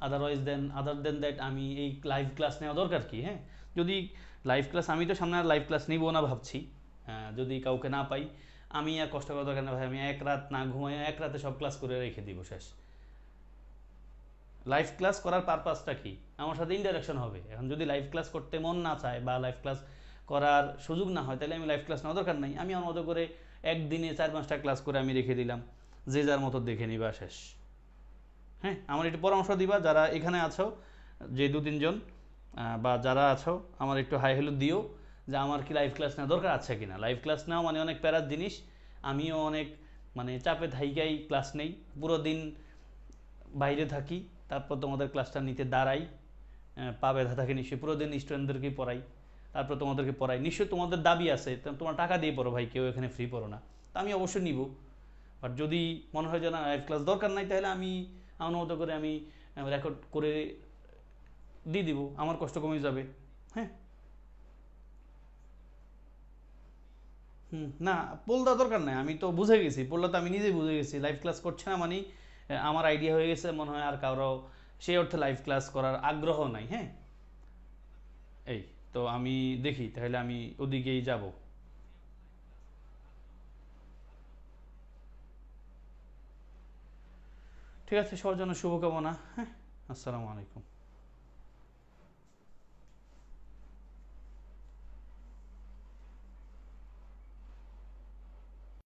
[SPEAKER 1] আদার দেন দ্যাট আমি এই লাইভ ক্লাস নেওয়া দরকার কি? হ্যাঁ, যদি লাইভ ক্লাস, আমি তো সামনে আর লাইভ ক্লাস নিব না ভাবছি, যদি কাউকে না পাই, আমি আর কষ্ট করার দরকার না ভাই, আমি এক রাত না ঘুমাই এক রাতে সব ক্লাস করে রেখে দিব, শেষ। লাইভ ক্লাস করার পারপাসটা কি? আমার সাথে ইন্টারাকশন হবে। এখন যদি লাইভ ক্লাস করতে মন না চায় বা লাইভ ক্লাস করার সুযোগ না হয়, তাহলে আমি লাইভ ক্লাস নেওয়ার দরকার নাই। আমি আমার মতো করে একদিনে 4-5টা ক্লাস করে আমি রেখে দিলাম, যে যার মতো দেখে নিবা, শেষ। হ্যাঁ, আমার একটু পরামর্শ দিবা যারা এখানে আছো, যে 2-3 জন, বা যারা আছো, আমার একটু হাই হ্যালো দিও যে আমার কি লাইভ ক্লাস নেওয়া দরকার আছে কিনা। লাইভ ক্লাস নেওয়া মানে অনেক প্যারার জিনিস, আমিও অনেক মানে চাপে থাইকাই ক্লাস নেই, পুরো দিন বাইরে থাকি, তারপর তোমাদের ক্লাসটা নিতে দাঁড়াই, পা ব্যথা থাকে নিশ্চয়ই, পুরো দিন স্টুডেন্টদেরকে পড়াই, তারপর তোমাদেরকে পড়াই, নিশ্চয়ই তোমাদের দাবি আছে, তোমার টাকা দিয়ে পড়ো ভাই, কেউ এখানে ফ্রি পড়ো না, তা আমি অবশ্যই নিব। বাট যদি মনে হয় যে না লাইভ ক্লাস দরকার নাই, তাহলে আমি আমার মতো করে আমি রেকর্ড করে দিয়ে দিব, আমার কষ্ট কমে যাবে। হ্যাঁ, না পোলটা দরকার নাই, আমি তো বুঝে গেছি, পোলটা তো আমি নিজেই বুঝে গেছি, লাইভ ক্লাস করছে না মানে আমার আইডিয়া হয়ে গেছে, মনে হয় আর কারো সেই অর্থে লাইভ ক্লাস করার আগ্রহ নাই। হ্যাঁ, এই তো আমি দেখি তাহলে আমি ওদিকেই যাব। ঠিক আছে, সবার জন্য শুভকামনা। হ্যাঁ, আসসালামু আলাইকুম।